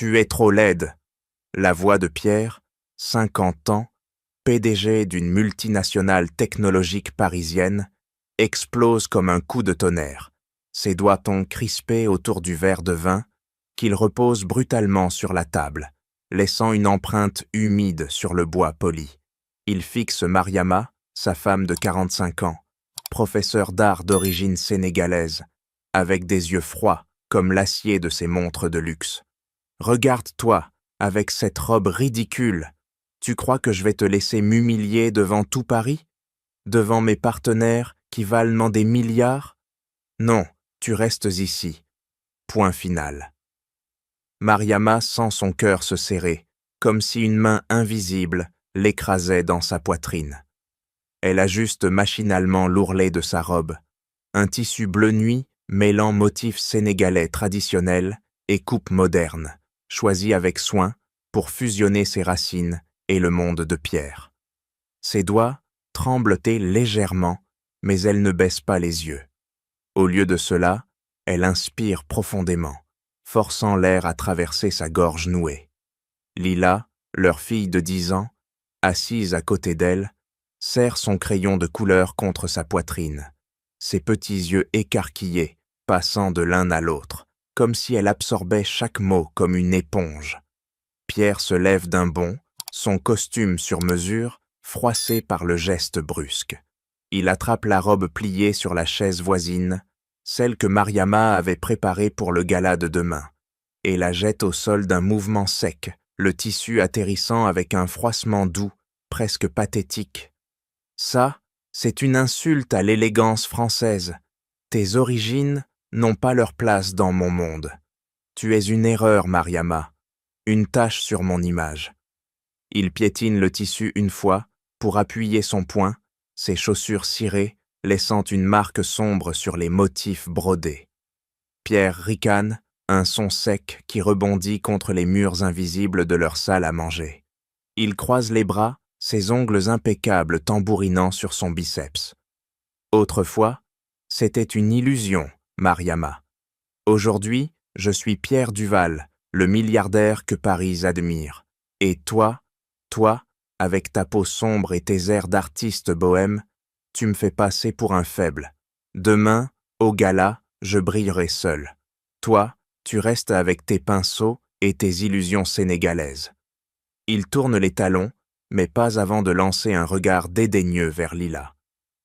Tu es trop laide. La voix de Pierre, 50 ans, PDG d'une multinationale technologique parisienne, explose comme un coup de tonnerre, ses doigts tombent crispés autour du verre de vin qu'il repose brutalement sur la table, laissant une empreinte humide sur le bois poli. Il fixe Mariama, sa femme de 45 ans, professeure d'art d'origine sénégalaise, avec des yeux froids comme l'acier de ses montres de luxe. « Regarde-toi, avec cette robe ridicule. Tu crois que je vais te laisser m'humilier devant tout Paris? Devant mes partenaires qui valent des milliards? Non, tu restes ici. » Point final. Mariama sent son cœur se serrer, comme si une main invisible l'écrasait dans sa poitrine. Elle ajuste machinalement l'ourlet de sa robe, un tissu bleu nuit mêlant motifs sénégalais traditionnels et coupe moderne, choisi avec soin pour fusionner ses racines et le monde de Pierre. Ses doigts tremblent légèrement, mais elle ne baisse pas les yeux. Au lieu de cela, elle inspire profondément, forçant l'air à traverser sa gorge nouée. Lila, leur fille de 10 ans, assise à côté d'elle, serre son crayon de couleur contre sa poitrine, ses petits yeux écarquillés passant de l'un à l'autre, comme si elle absorbait chaque mot comme une éponge. Pierre se lève d'un bond, son costume sur mesure, froissé par le geste brusque. Il attrape la robe pliée sur la chaise voisine, celle que Mariama avait préparée pour le gala de demain, et la jette au sol d'un mouvement sec, le tissu atterrissant avec un froissement doux, presque pathétique. Ça, c'est une insulte à l'élégance française. Tes origines n'ont pas leur place dans mon monde. Tu es une erreur, Mariama, une tache sur mon image. Il piétine le tissu une fois pour appuyer son poing, ses chaussures cirées, laissant une marque sombre sur les motifs brodés. Pierre ricane, un son sec qui rebondit contre les murs invisibles de leur salle à manger. Il croise les bras, ses ongles impeccables tambourinant sur son biceps. Autrefois, c'était une illusion, Mariama. Aujourd'hui, je suis Pierre Duval, le milliardaire que Paris admire. Et toi, avec ta peau sombre et tes airs d'artiste bohème, tu me fais passer pour un faible. Demain, au gala, je brillerai seul. Toi, tu restes avec tes pinceaux et tes illusions sénégalaises. Il tourne les talons, mais pas avant de lancer un regard dédaigneux vers Lila.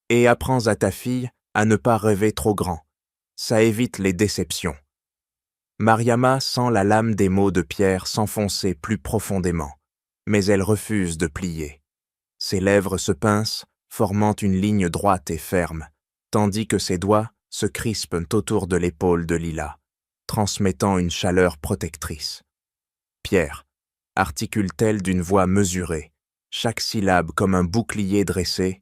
Et apprends à ta fille à ne pas rêver trop grand. Ça évite les déceptions. Mariama sent la lame des mots de Pierre s'enfoncer plus profondément, mais elle refuse de plier. Ses lèvres se pincent, formant une ligne droite et ferme, tandis que ses doigts se crispent autour de l'épaule de Lila, transmettant une chaleur protectrice. Pierre, articule-t-elle d'une voix mesurée, chaque syllabe comme un bouclier dressé,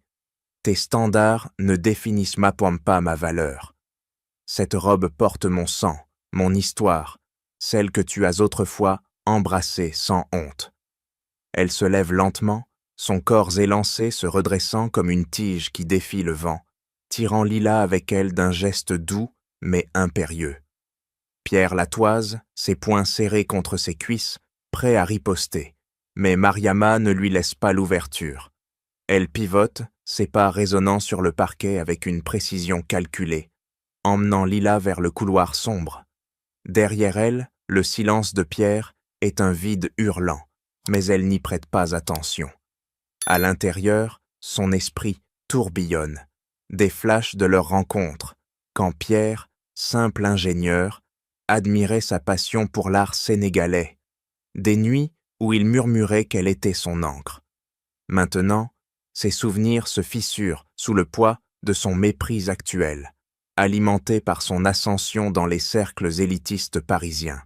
tes standards ne définissent pas ma valeur. Cette robe porte mon sang, mon histoire, celle que tu as autrefois embrassée sans honte. Elle se lève lentement, son corps élancé se redressant comme une tige qui défie le vent, tirant Lila avec elle d'un geste doux mais impérieux. Pierre la toise, ses poings serrés contre ses cuisses, prêt à riposter, mais Mariama ne lui laisse pas l'ouverture. Elle pivote, ses pas résonnant sur le parquet avec une précision calculée, emmenant Lila vers le couloir sombre. Derrière elle, le silence de Pierre est un vide hurlant, mais elle n'y prête pas attention. À l'intérieur, son esprit tourbillonne, des flashs de leur rencontre, quand Pierre, simple ingénieur, admirait sa passion pour l'art sénégalais, des nuits où il murmurait qu'elle était son encre. Maintenant, ses souvenirs se fissurent sous le poids de son mépris actuel, alimenté par son ascension dans les cercles élitistes parisiens.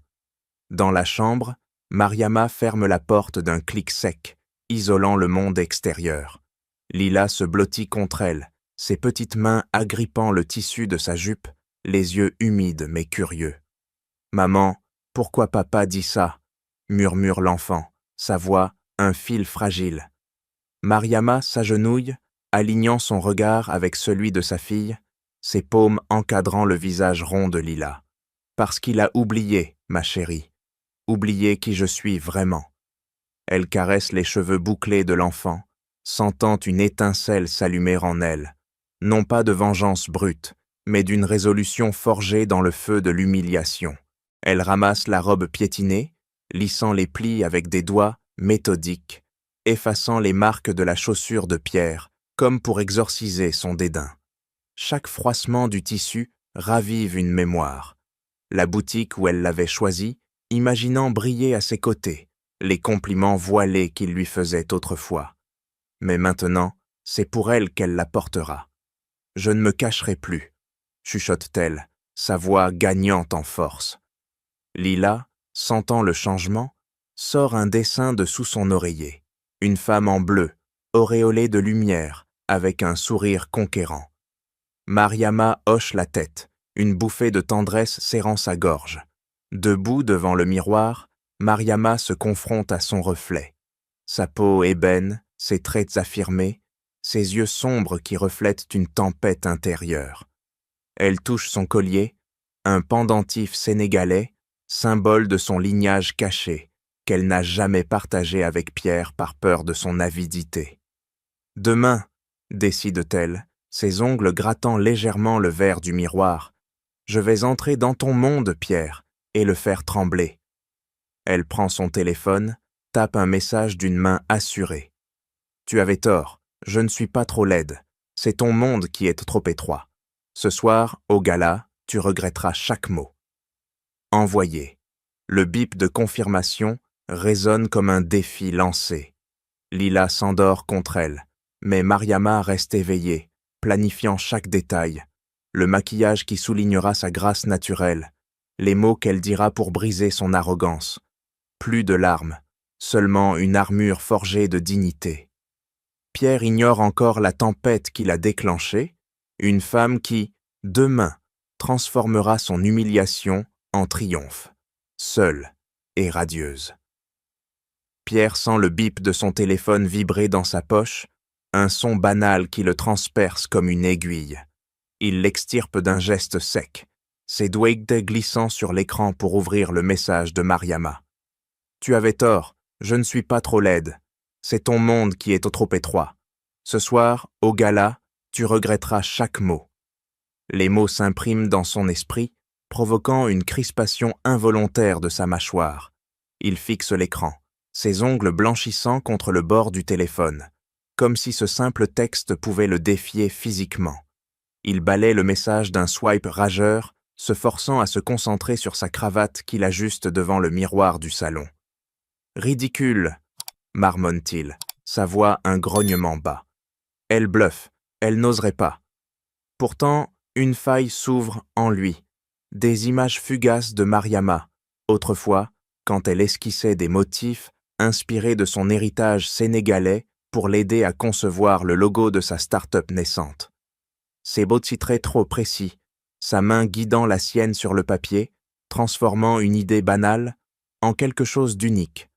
Dans la chambre, Mariama ferme la porte d'un clic sec, isolant le monde extérieur. Lila se blottit contre elle, ses petites mains agrippant le tissu de sa jupe, les yeux humides mais curieux. « Maman, pourquoi papa dit ça ?» murmure l'enfant, sa voix un fil fragile. Mariama s'agenouille, alignant son regard avec celui de sa fille, ses paumes encadrant le visage rond de Lila. « Parce qu'il a oublié, ma chérie. oublier qui je suis vraiment. Elle caresse les cheveux bouclés de l'enfant, sentant une étincelle s'allumer en elle, non pas de vengeance brute, mais d'une résolution forgée dans le feu de l'humiliation. Elle ramasse la robe piétinée, lissant les plis avec des doigts méthodiques, effaçant les marques de la chaussure de Pierre, comme pour exorciser son dédain. Chaque froissement du tissu ravive une mémoire. La boutique où elle l'avait choisi, imaginant briller à ses côtés, les compliments voilés qu'il lui faisait autrefois. Mais maintenant, c'est pour elle qu'elle la portera. Je ne me cacherai plus, chuchote-t-elle, sa voix gagnante en force. Lila, sentant le changement, sort un dessin de sous son oreiller. Une femme en bleu, auréolée de lumière, avec un sourire conquérant. Mariama hoche la tête, une bouffée de tendresse serrant sa gorge. Debout devant le miroir, Mariama se confronte à son reflet. Sa peau ébène, ses traits affirmés, ses yeux sombres qui reflètent une tempête intérieure. Elle touche son collier, un pendentif sénégalais, symbole de son lignage caché, qu'elle n'a jamais partagé avec Pierre par peur de son avidité. « Demain, décide-t-elle, ses ongles grattant légèrement le verre du miroir, je vais entrer dans ton monde, Pierre, et le faire trembler. » Elle prend son téléphone, tape un message d'une main assurée. « Tu avais tort, je ne suis pas trop laide, c'est ton monde qui est trop étroit. Ce soir, au gala, tu regretteras chaque mot. » Envoyé. Le bip de confirmation résonne comme un défi lancé. Lila s'endort contre elle, mais Mariama reste éveillée, planifiant chaque détail, le maquillage qui soulignera sa grâce naturelle, les mots qu'elle dira pour briser son arrogance. Plus de larmes, seulement une armure forgée de dignité. Pierre ignore encore la tempête qu'il a déclenchée, une femme qui, demain, transformera son humiliation en triomphe, seule et radieuse. Pierre sent le bip de son téléphone vibrer dans sa poche, un son banal qui le transperce comme une aiguille. Il l'extirpe d'un geste sec, ses doigts glissant sur l'écran pour ouvrir le message de Mariama. « Tu avais tort, je ne suis pas trop laide. C'est ton monde qui est trop étroit. Ce soir, au gala, tu regretteras chaque mot. » Les mots s'impriment dans son esprit, provoquant une crispation involontaire de sa mâchoire. Il fixe l'écran, ses ongles blanchissants contre le bord du téléphone, comme si ce simple texte pouvait le défier physiquement. Il balaie le message d'un swipe rageur, se forçant à se concentrer sur sa cravate qu'il ajuste devant le miroir du salon. « Ridicule !» marmonne-t-il, sa voix un grognement bas. Elle bluffe, elle n'oserait pas. Pourtant, une faille s'ouvre en lui. Des images fugaces de Mariama, autrefois, quand elle esquissait des motifs inspirés de son héritage sénégalais pour l'aider à concevoir le logo de sa start-up naissante. Ses beaux traits trop précis, sa main guidant la sienne sur le papier, transformant une idée banale en quelque chose d'unique,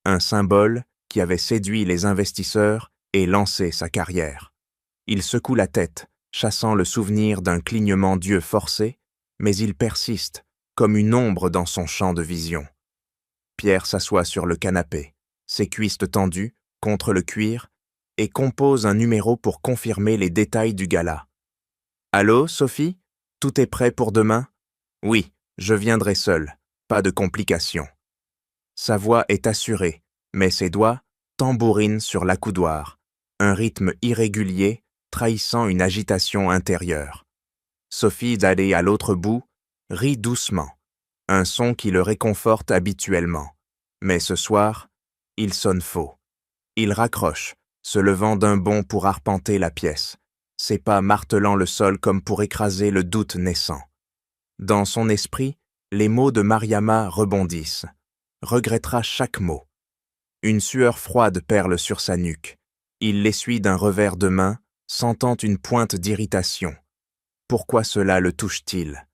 un symbole qui avait séduit les investisseurs et lancé sa carrière. Il secoue la tête, chassant le souvenir d'un clignement d'yeux forcé, mais il persiste, comme une ombre dans son champ de vision. Pierre s'assoit sur le canapé, ses cuisses tendues, contre le cuir, et compose un numéro pour confirmer les détails du gala. « Allô, Sophie? Tout est prêt pour demain? Oui, je viendrai seule, pas de complications. » Sa voix est assurée, mais ses doigts tambourinent sur l'accoudoir, un rythme irrégulier trahissant une agitation intérieure. Sophie, d'aller à l'autre bout, rit doucement, un son qui le réconforte habituellement. Mais ce soir, il sonne faux. Il raccroche, se levant d'un bond pour arpenter la pièce, ses pas martelant le sol comme pour écraser le doute naissant. Dans son esprit, les mots de Mariama rebondissent. Regrettera chaque mot. Une sueur froide perle sur sa nuque. Il l'essuie d'un revers de main, sentant une pointe d'irritation. Pourquoi cela le touche-t-il?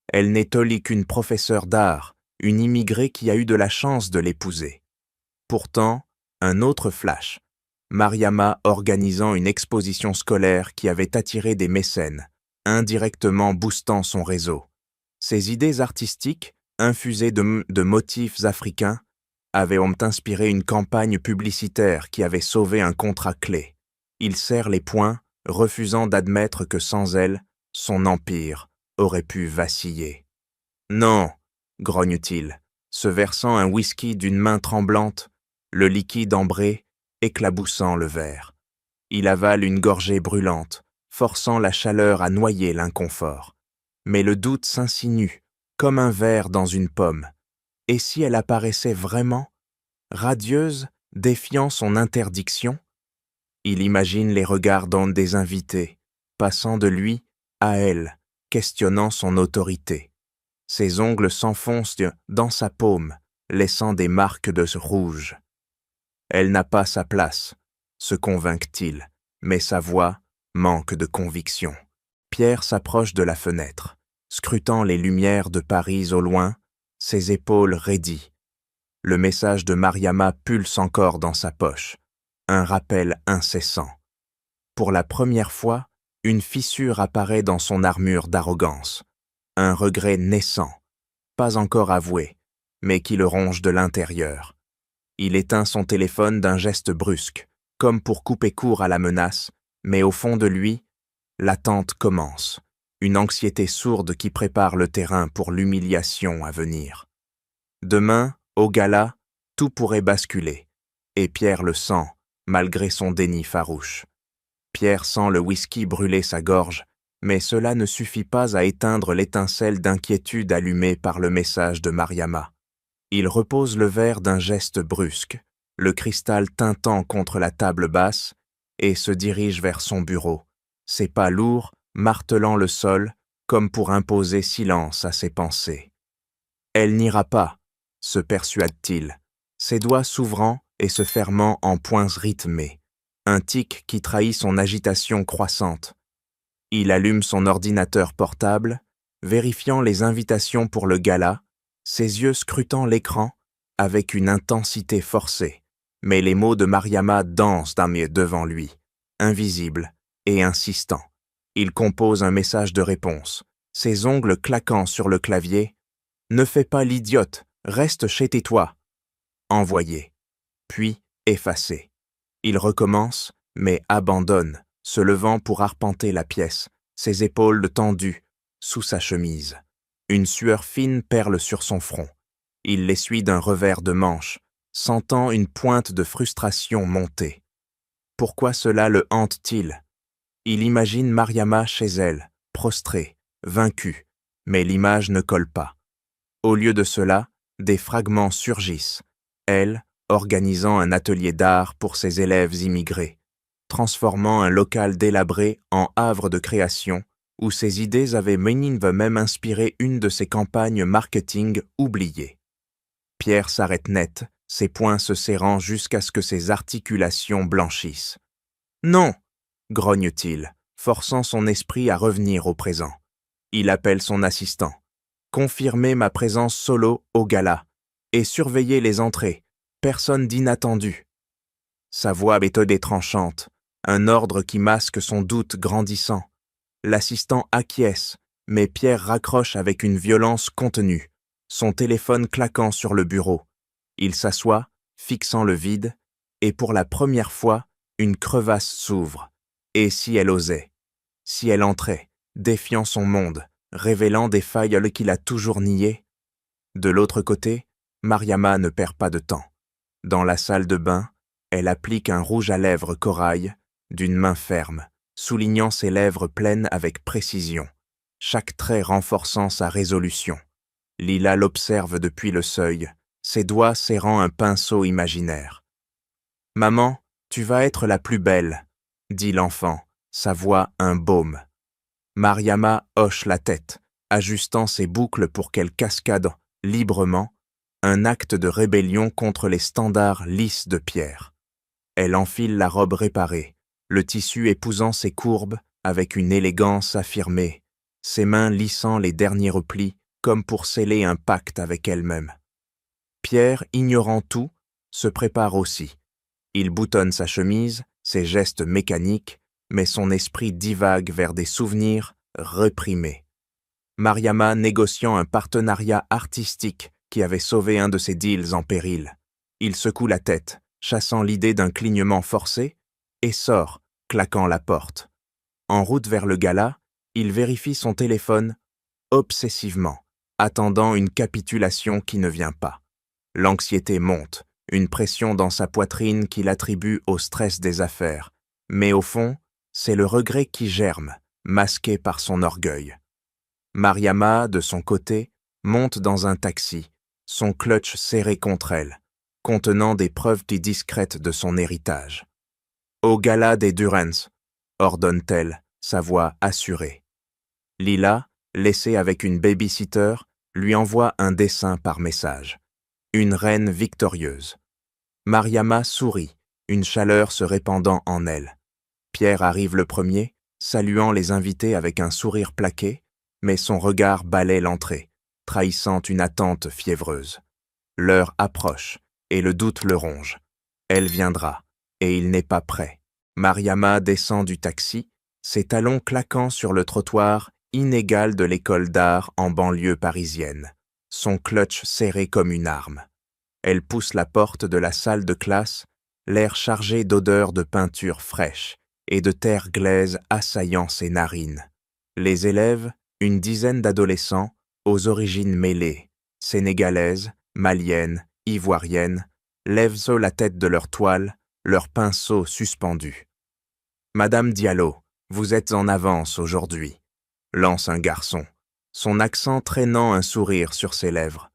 Elle n'est Oli qu'une professeure d'art, une immigrée qui a eu de la chance de l'épouser. Pourtant, un autre flash. Mariama organisant une exposition scolaire qui avait attiré des mécènes, indirectement boostant son réseau. Ses idées artistiques, infusés de motifs africains, avaient inspiré une campagne publicitaire qui avait sauvé un contrat clé. Il serre les poings, refusant d'admettre que sans elle, son empire aurait pu vaciller. « Non !» grogne-t-il, se versant un whisky d'une main tremblante, le liquide ambré éclaboussant le verre. Il avale une gorgée brûlante, forçant la chaleur à noyer l'inconfort. Mais le doute s'insinue, comme un ver dans une pomme. Et si elle apparaissait vraiment, radieuse, défiant son interdiction? Il imagine les regards des invités, passant de lui à elle, questionnant son autorité. Ses ongles s'enfoncent dans sa paume, laissant des marques de rouge. Elle n'a pas sa place, se convainc-t-il, mais sa voix manque de conviction. Pierre s'approche de la fenêtre, scrutant les lumières de Paris au loin, ses épaules raidies. Le message de Mariama pulse encore dans sa poche, un rappel incessant. Pour la première fois, une fissure apparaît dans son armure d'arrogance, un regret naissant, pas encore avoué, mais qui le ronge de l'intérieur. Il éteint son téléphone d'un geste brusque, comme pour couper court à la menace, mais au fond de lui, l'attente commence, une anxiété sourde qui prépare le terrain pour l'humiliation à venir. Demain, au gala, tout pourrait basculer, et Pierre le sent, malgré son déni farouche. Pierre sent le whisky brûler sa gorge, mais cela ne suffit pas à éteindre l'étincelle d'inquiétude allumée par le message de Mariama. Il repose le verre d'un geste brusque, le cristal tintant contre la table basse, et se dirige vers son bureau, ses pas lourds martelant le sol comme pour imposer silence à ses pensées. Elle n'ira pas, se persuade-t-il, ses doigts s'ouvrant et se fermant en poings rythmés, un tic qui trahit son agitation croissante. Il allume son ordinateur portable, vérifiant les invitations pour le gala, ses yeux scrutant l'écran avec une intensité forcée, mais les mots de Mariama dansent devant lui, invisibles et insistants. Il compose un message de réponse, ses ongles claquant sur le clavier. « Ne fais pas l'idiote, reste chez toi. » Envoyé, puis effacé. Il recommence, mais abandonne, se levant pour arpenter la pièce, ses épaules tendues, sous sa chemise. Une sueur fine perle sur son front. Il l'essuie d'un revers de manche, sentant une pointe de frustration monter. Pourquoi cela le hante-t-il? Il imagine Mariama chez elle, prostrée, vaincue, mais l'image ne colle pas. Au lieu de cela, des fragments surgissent, elle organisant un atelier d'art pour ses élèves immigrés, transformant un local délabré en havre de création où ses idées avaient même inspiré une de ses campagnes marketing oubliées. Pierre s'arrête net, ses poings se serrant jusqu'à ce que ses articulations blanchissent. « Non !» grogne-t-il, forçant son esprit à revenir au présent. Il appelle son assistant. « Confirmez ma présence solo au gala et surveillez les entrées, personne d'inattendu. » Sa voix méthode et tranchante, un ordre qui masque son doute grandissant. L'assistant acquiesce, mais Pierre raccroche avec une violence contenue, son téléphone claquant sur le bureau. Il s'assoit, fixant le vide, et pour la première fois, une crevasse s'ouvre. Et si elle osait? Si elle entrait, défiant son monde, révélant des failles qu'il a toujours niées? De l'autre côté, Mariama ne perd pas de temps. Dans la salle de bain, elle applique un rouge à lèvres corail, d'une main ferme, soulignant ses lèvres pleines avec précision, chaque trait renforçant sa résolution. Lila l'observe depuis le seuil, ses doigts serrant un pinceau imaginaire. « Maman, tu vas être la plus belle, » dit l'enfant, sa voix un baume. Mariama hoche la tête, ajustant ses boucles pour qu'elle cascade librement, un acte de rébellion contre les standards lisses de Pierre. Elle enfile la robe réparée, le tissu épousant ses courbes avec une élégance affirmée, ses mains lissant les derniers replis comme pour sceller un pacte avec elle-même. Pierre, ignorant tout, se prépare aussi. Il boutonne sa chemise, ses gestes mécaniques, mais son esprit divague vers des souvenirs réprimés. Mariama négociant un partenariat artistique qui avait sauvé un de ses deals en péril. Il secoue la tête, chassant l'idée d'un clignement forcé, et sort, claquant la porte. En route vers le gala, il vérifie son téléphone obsessivement, attendant une capitulation qui ne vient pas. L'anxiété monte, une pression dans sa poitrine qu'il attribue au stress des affaires. Mais au fond, c'est le regret qui germe, masqué par son orgueil. Mariama, de son côté, monte dans un taxi, son clutch serré contre elle, contenant des preuves discrètes de son héritage. « Au gala des Durance », ordonne-t-elle, sa voix assurée. Lila, laissée avec une baby-sitter, lui envoie un dessin par message. Une reine victorieuse. Mariama sourit, une chaleur se répandant en elle. Pierre arrive le premier, saluant les invités avec un sourire plaqué, mais son regard balaie l'entrée, trahissant une attente fiévreuse. L'heure approche, et le doute le ronge. Elle viendra, et il n'est pas prêt. Mariama descend du taxi, ses talons claquant sur le trottoir inégal de l'école d'art en banlieue parisienne, son clutch serré comme une arme. Elle pousse la porte de la salle de classe, l'air chargé d'odeurs de peinture fraîche et de terre glaise assaillant ses narines. Les élèves, une dizaine d'adolescents, aux origines mêlées, sénégalaises, maliennes, ivoiriennes, lèvent la tête de leur toile, leurs pinceaux suspendus. « Madame Diallo, vous êtes en avance aujourd'hui », lance un garçon, son accent traînant un sourire sur ses lèvres.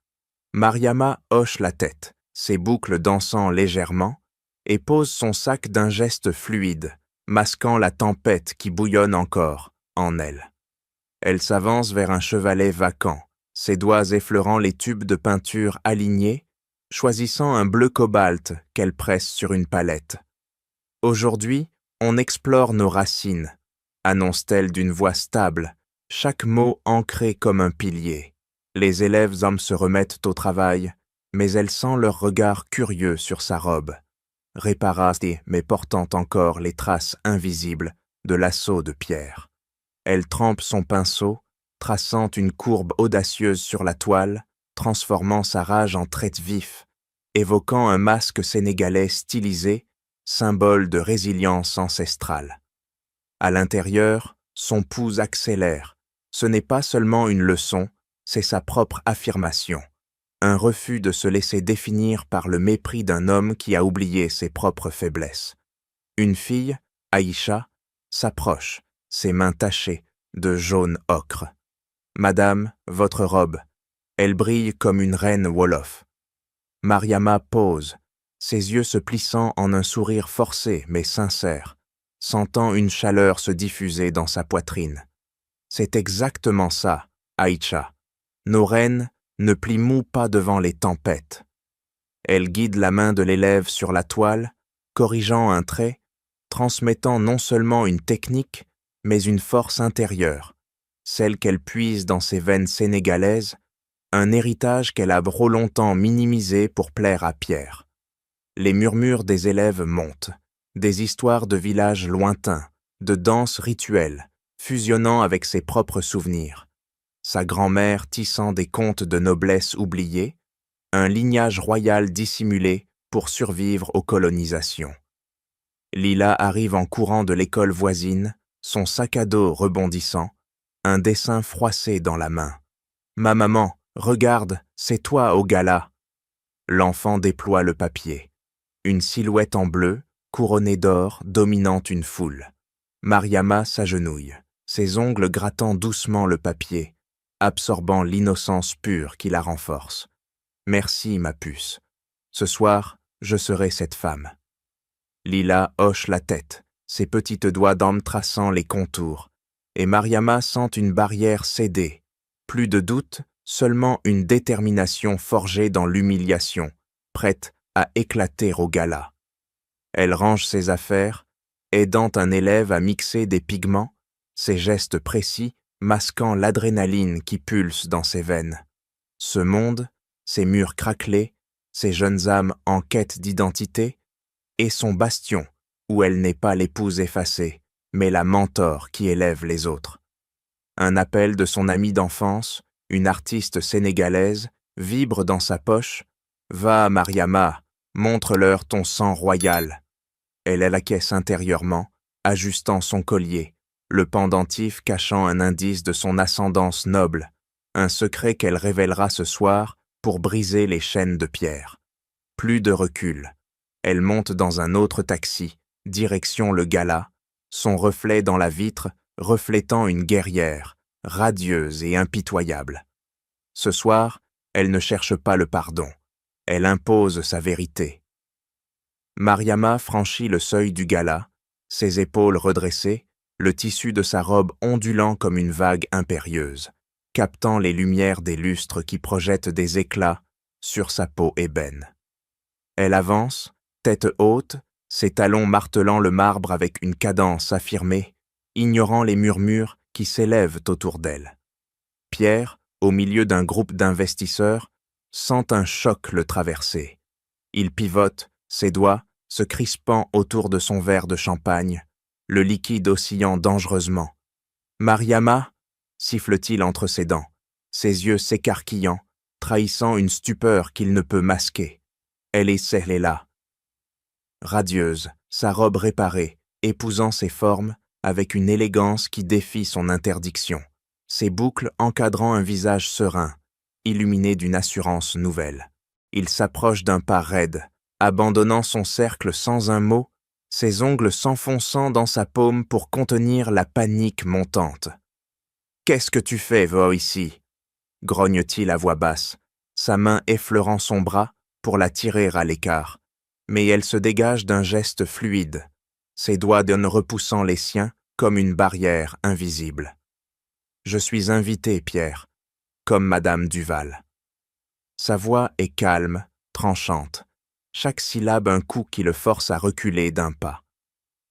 Mariama hoche la tête, ses boucles dansant légèrement, et pose son sac d'un geste fluide, masquant la tempête qui bouillonne encore en elle. Elle s'avance vers un chevalet vacant, ses doigts effleurant les tubes de peinture alignés, choisissant un bleu cobalt qu'elle presse sur une palette. « Aujourd'hui, on explore nos racines », annonce-t-elle d'une voix stable, chaque mot ancré comme un pilier. Les élèves hommes se remettent au travail, mais elle sent leur regard curieux sur sa robe, réparée mais portant encore les traces invisibles de l'assaut de Pierre. Elle trempe son pinceau, traçant une courbe audacieuse sur la toile, transformant sa rage en traits vifs, évoquant un masque sénégalais stylisé, symbole de résilience ancestrale. À l'intérieur, son pouls accélère. Ce n'est pas seulement une leçon, c'est sa propre affirmation. Un refus de se laisser définir par le mépris d'un homme qui a oublié ses propres faiblesses. Une fille, Aïcha, s'approche, ses mains tachées de jaune ocre. « Madame, votre robe. » Elle brille comme une reine wolof. Mariama pose, ses yeux se plissant en un sourire forcé mais sincère, sentant une chaleur se diffuser dans sa poitrine. C'est exactement ça, Aïcha. Nos reines ne plient pas devant les tempêtes. Elle guide la main de l'élève sur la toile, corrigeant un trait, transmettant non seulement une technique, mais une force intérieure, celle qu'elle puise dans ses veines sénégalaises, un héritage qu'elle a trop longtemps minimisé pour plaire à Pierre. Les murmures des élèves montent, des histoires de villages lointains, de danses rituelles, fusionnant avec ses propres souvenirs. Sa grand-mère tissant des contes de noblesse oubliés, un lignage royal dissimulé pour survivre aux colonisations. Lila arrive en courant de l'école voisine, son sac à dos rebondissant, un dessin froissé dans la main. « Ma maman, regarde, c'est toi au gala !» L'enfant déploie le papier. Une silhouette en bleu, couronnée d'or, dominant une foule. Mariama s'agenouille, ses ongles grattant doucement le papier, absorbant l'innocence pure qui la renforce. « Merci, ma puce. Ce soir, je serai cette femme. » Lila hoche la tête, ses petites doigts d'homme traçant les contours, et Mariama sent une barrière céder. Plus de doute, seulement une détermination forgée dans l'humiliation, prête à éclater au gala. Elle range ses affaires, aidant un élève à mixer des pigments, ses gestes précis masquant l'adrénaline qui pulse dans ses veines. Ce monde, ses murs craquelés, ces jeunes âmes en quête d'identité, et son bastion, où elle n'est pas l'épouse effacée, mais la mentor qui élève les autres. Un appel de son amie d'enfance, une artiste sénégalaise, vibre dans sa poche. « Va, Mariama, montre-leur ton sang royal. » Elle acquiesce intérieurement, ajustant son collier, le pendentif cachant un indice de son ascendance noble, un secret qu'elle révélera ce soir pour briser les chaînes de pierre. Plus de recul. Elle monte dans un autre taxi, direction le gala, son reflet dans la vitre reflétant une guerrière, radieuse et impitoyable. Ce soir, elle ne cherche pas le pardon, elle impose sa vérité. Mariama franchit le seuil du gala, ses épaules redressées, le tissu de sa robe ondulant comme une vague impérieuse, captant les lumières des lustres qui projettent des éclats sur sa peau ébène. Elle avance, tête haute, ses talons martelant le marbre avec une cadence affirmée, ignorant les murmures qui s'élèvent autour d'elle. Pierre, au milieu d'un groupe d'investisseurs, sent un choc le traverser. Il pivote, ses doigts se crispant autour de son verre de champagne, le liquide oscillant dangereusement. « Mariama » siffle-t-il entre ses dents, ses yeux s'écarquillant, trahissant une stupeur qu'il ne peut masquer. Elle est scellée là. Radieuse, sa robe réparée, épousant ses formes avec une élégance qui défie son interdiction, ses boucles encadrant un visage serein, illuminé d'une assurance nouvelle. Il s'approche d'un pas raide, abandonnant son cercle sans un mot, ses ongles s'enfonçant dans sa paume pour contenir la panique montante. « Qu'est-ce que tu fais, va ici » grogne-t-il à voix basse, sa main effleurant son bras pour la tirer à l'écart. Mais elle se dégage d'un geste fluide, ses doigts repoussant les siens comme une barrière invisible. « Je suis invité, Pierre, comme Madame Duval. » Sa voix est calme, tranchante, chaque syllabe un coup qui le force à reculer d'un pas.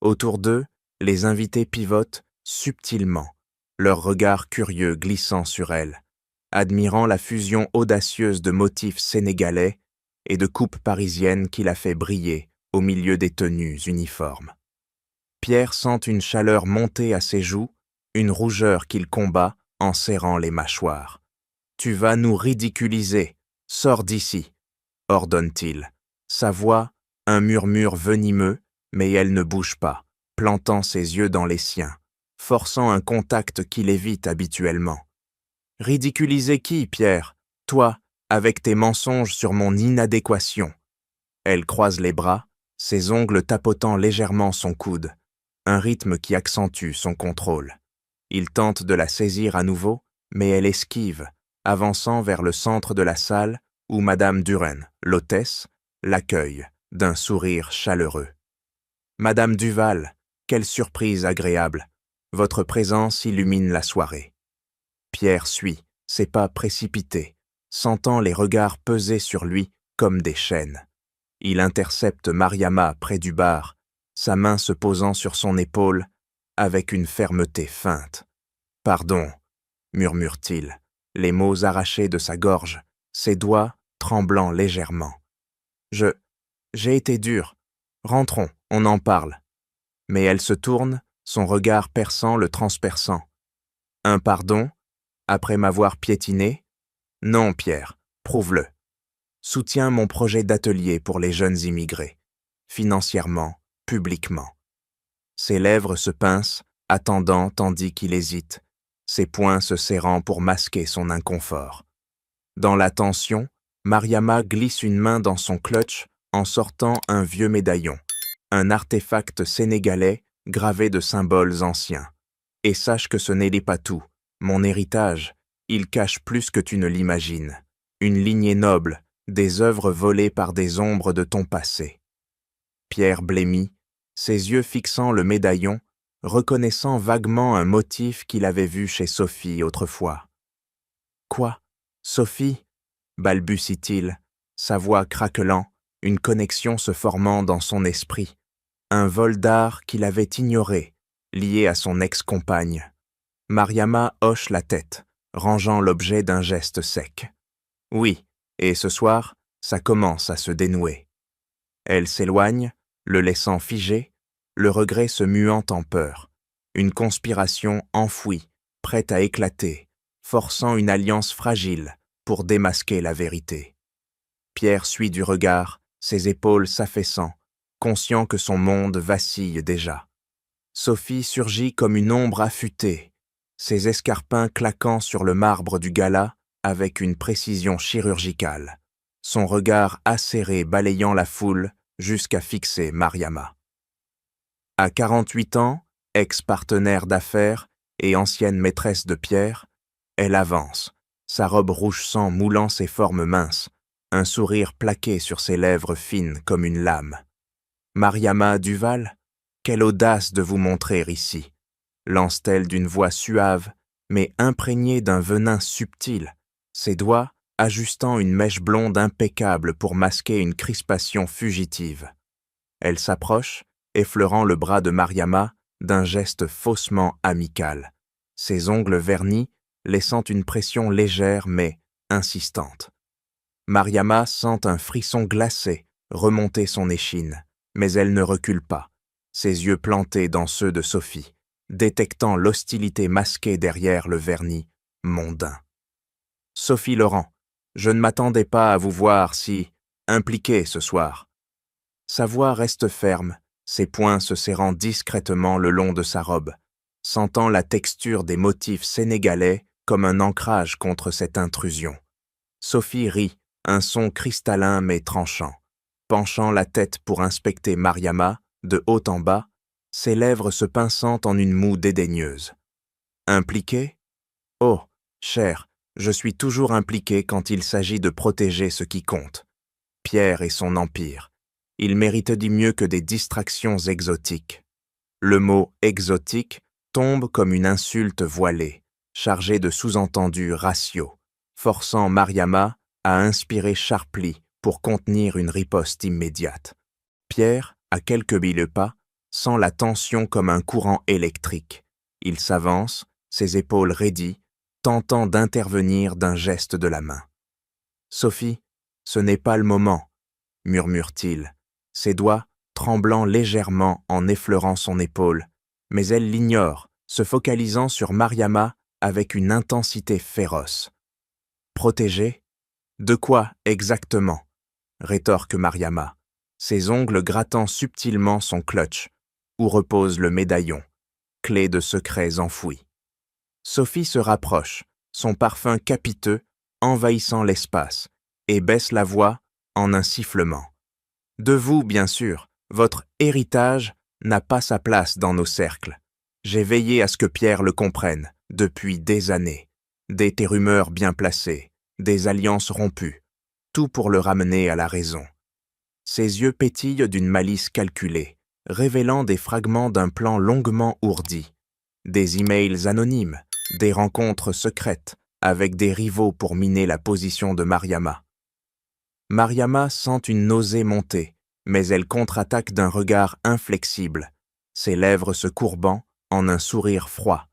Autour d'eux, les invités pivotent subtilement, leurs regards curieux glissant sur elle, admirant la fusion audacieuse de motifs sénégalais et de coupes parisiennes qui la fait briller au milieu des tenues uniformes. Pierre sent une chaleur monter à ses joues, une rougeur qu'il combat en serrant les mâchoires. « Tu vas nous ridiculiser, sors d'ici » ordonne-t-il. Sa voix, un murmure venimeux, mais elle ne bouge pas, plantant ses yeux dans les siens, forçant un contact qu'il évite habituellement. « Ridiculiser qui, Pierre? Toi, avec tes mensonges sur mon inadéquation. » Elle croise les bras, ses ongles tapotant légèrement son coude, un rythme qui accentue son contrôle. Il tente de la saisir à nouveau, mais elle esquive, avançant vers le centre de la salle où Madame Duren, l'hôtesse, l'accueille d'un sourire chaleureux. « Madame Duval, quelle surprise agréable! Votre présence illumine la soirée. » Pierre suit, ses pas précipités, sentant les regards peser sur lui comme des chaînes. Il intercepte Mariama près du bar, sa main se posant sur son épaule avec une fermeté feinte. « Pardon » murmure-t-il, les mots arrachés de sa gorge, ses doigts tremblant légèrement. « J'ai été dur. Rentrons, on en parle. » Mais elle se tourne, son regard perçant le transperçant. « Un pardon, après m'avoir piétiné? Non, Pierre, prouve-le. Soutiens mon projet d'atelier pour les jeunes immigrés, financièrement, publiquement. » Ses lèvres se pincent, attendant tandis qu'il hésite, ses poings se serrant pour masquer son inconfort. Dans la tension, Mariama glisse une main dans son clutch en sortant un vieux médaillon, un artefact sénégalais gravé de symboles anciens. « Et sache que ce n'est pas tout. Mon héritage, il cache plus que tu ne l'imagines. Une lignée noble, des œuvres volées par des ombres de ton passé. » Pierre blêmit, ses yeux fixant le médaillon, reconnaissant vaguement un motif qu'il avait vu chez Sophie autrefois. « Quoi, Sophie ?» balbutie-t-il, sa voix craquelant, une connexion se formant dans son esprit, un vol d'art qu'il avait ignoré, lié à son ex-compagne. Mariama hoche la tête, rangeant l'objet d'un geste sec. « Oui, et ce soir, ça commence à se dénouer. » Elle s'éloigne, le laissant figé, le regret se muant en peur, une conspiration enfouie, prête à éclater, forçant une alliance fragile pour démasquer la vérité. Pierre suit du regard, ses épaules s'affaissant, conscient que son monde vacille déjà. Sophie surgit comme une ombre affûtée, ses escarpins claquant sur le marbre du gala avec une précision chirurgicale, son regard acéré balayant la foule jusqu'à fixer Mariama. À 48 ans, ex-partenaire d'affaires et ancienne maîtresse de Pierre, elle avance, sa robe rouge sang moulant ses formes minces, un sourire plaqué sur ses lèvres fines comme une lame. Mariama Duval, quelle audace de vous montrer ici, lance-t-elle d'une voix suave, mais imprégnée d'un venin subtil, ses doigts ajustant une mèche blonde impeccable pour masquer une crispation fugitive. Elle s'approche, effleurant le bras de Mariama d'un geste faussement amical, ses ongles vernis laissant une pression légère mais insistante. Mariama sent un frisson glacé remonter son échine, mais elle ne recule pas, ses yeux plantés dans ceux de Sophie, détectant l'hostilité masquée derrière le vernis mondain. « Sophie Laurent, je ne m'attendais pas à vous voir si impliquée ce soir. » Sa voix reste ferme, ses poings se serrant discrètement le long de sa robe, sentant la texture des motifs sénégalais comme un ancrage contre cette intrusion. Sophie rit, un son cristallin mais tranchant. Penchant la tête pour inspecter Mariama, de haut en bas, ses lèvres se pinçant en une moue dédaigneuse. Impliquée ? Oh, chère, je suis toujours impliqué quand il s'agit de protéger ce qui compte. Pierre et son empire. Il mérite dit mieux que des distractions exotiques. Le mot « exotique » tombe comme une insulte voilée, chargée de sous-entendus raciaux, forçant Mariama à inspirer Sharply pour contenir une riposte immédiate. Pierre, à quelques milles pas, sent la tension comme un courant électrique. Il s'avance, ses épaules raidies, tentant d'intervenir d'un geste de la main. « Sophie, ce n'est pas le moment, » murmure-t-il, ses doigts tremblant légèrement en effleurant son épaule, mais elle l'ignore, se focalisant sur Mariama avec une intensité féroce. « Protégée ? De quoi exactement ?» rétorque Mariama, ses ongles grattant subtilement son clutch, où repose le médaillon, clé de secrets enfouis. Sophie se rapproche, son parfum capiteux envahissant l'espace, et baisse la voix en un sifflement. « De vous, bien sûr, votre héritage n'a pas sa place dans nos cercles. J'ai veillé à ce que Pierre le comprenne depuis des années. Des rumeurs bien placées, des alliances rompues, tout pour le ramener à la raison. » Ses yeux pétillent d'une malice calculée, révélant des fragments d'un plan longuement ourdi, des emails anonymes, des rencontres secrètes avec des rivaux pour miner la position de Mariama. Mariama sent une nausée monter, mais elle contre-attaque d'un regard inflexible, ses lèvres se courbant en un sourire froid.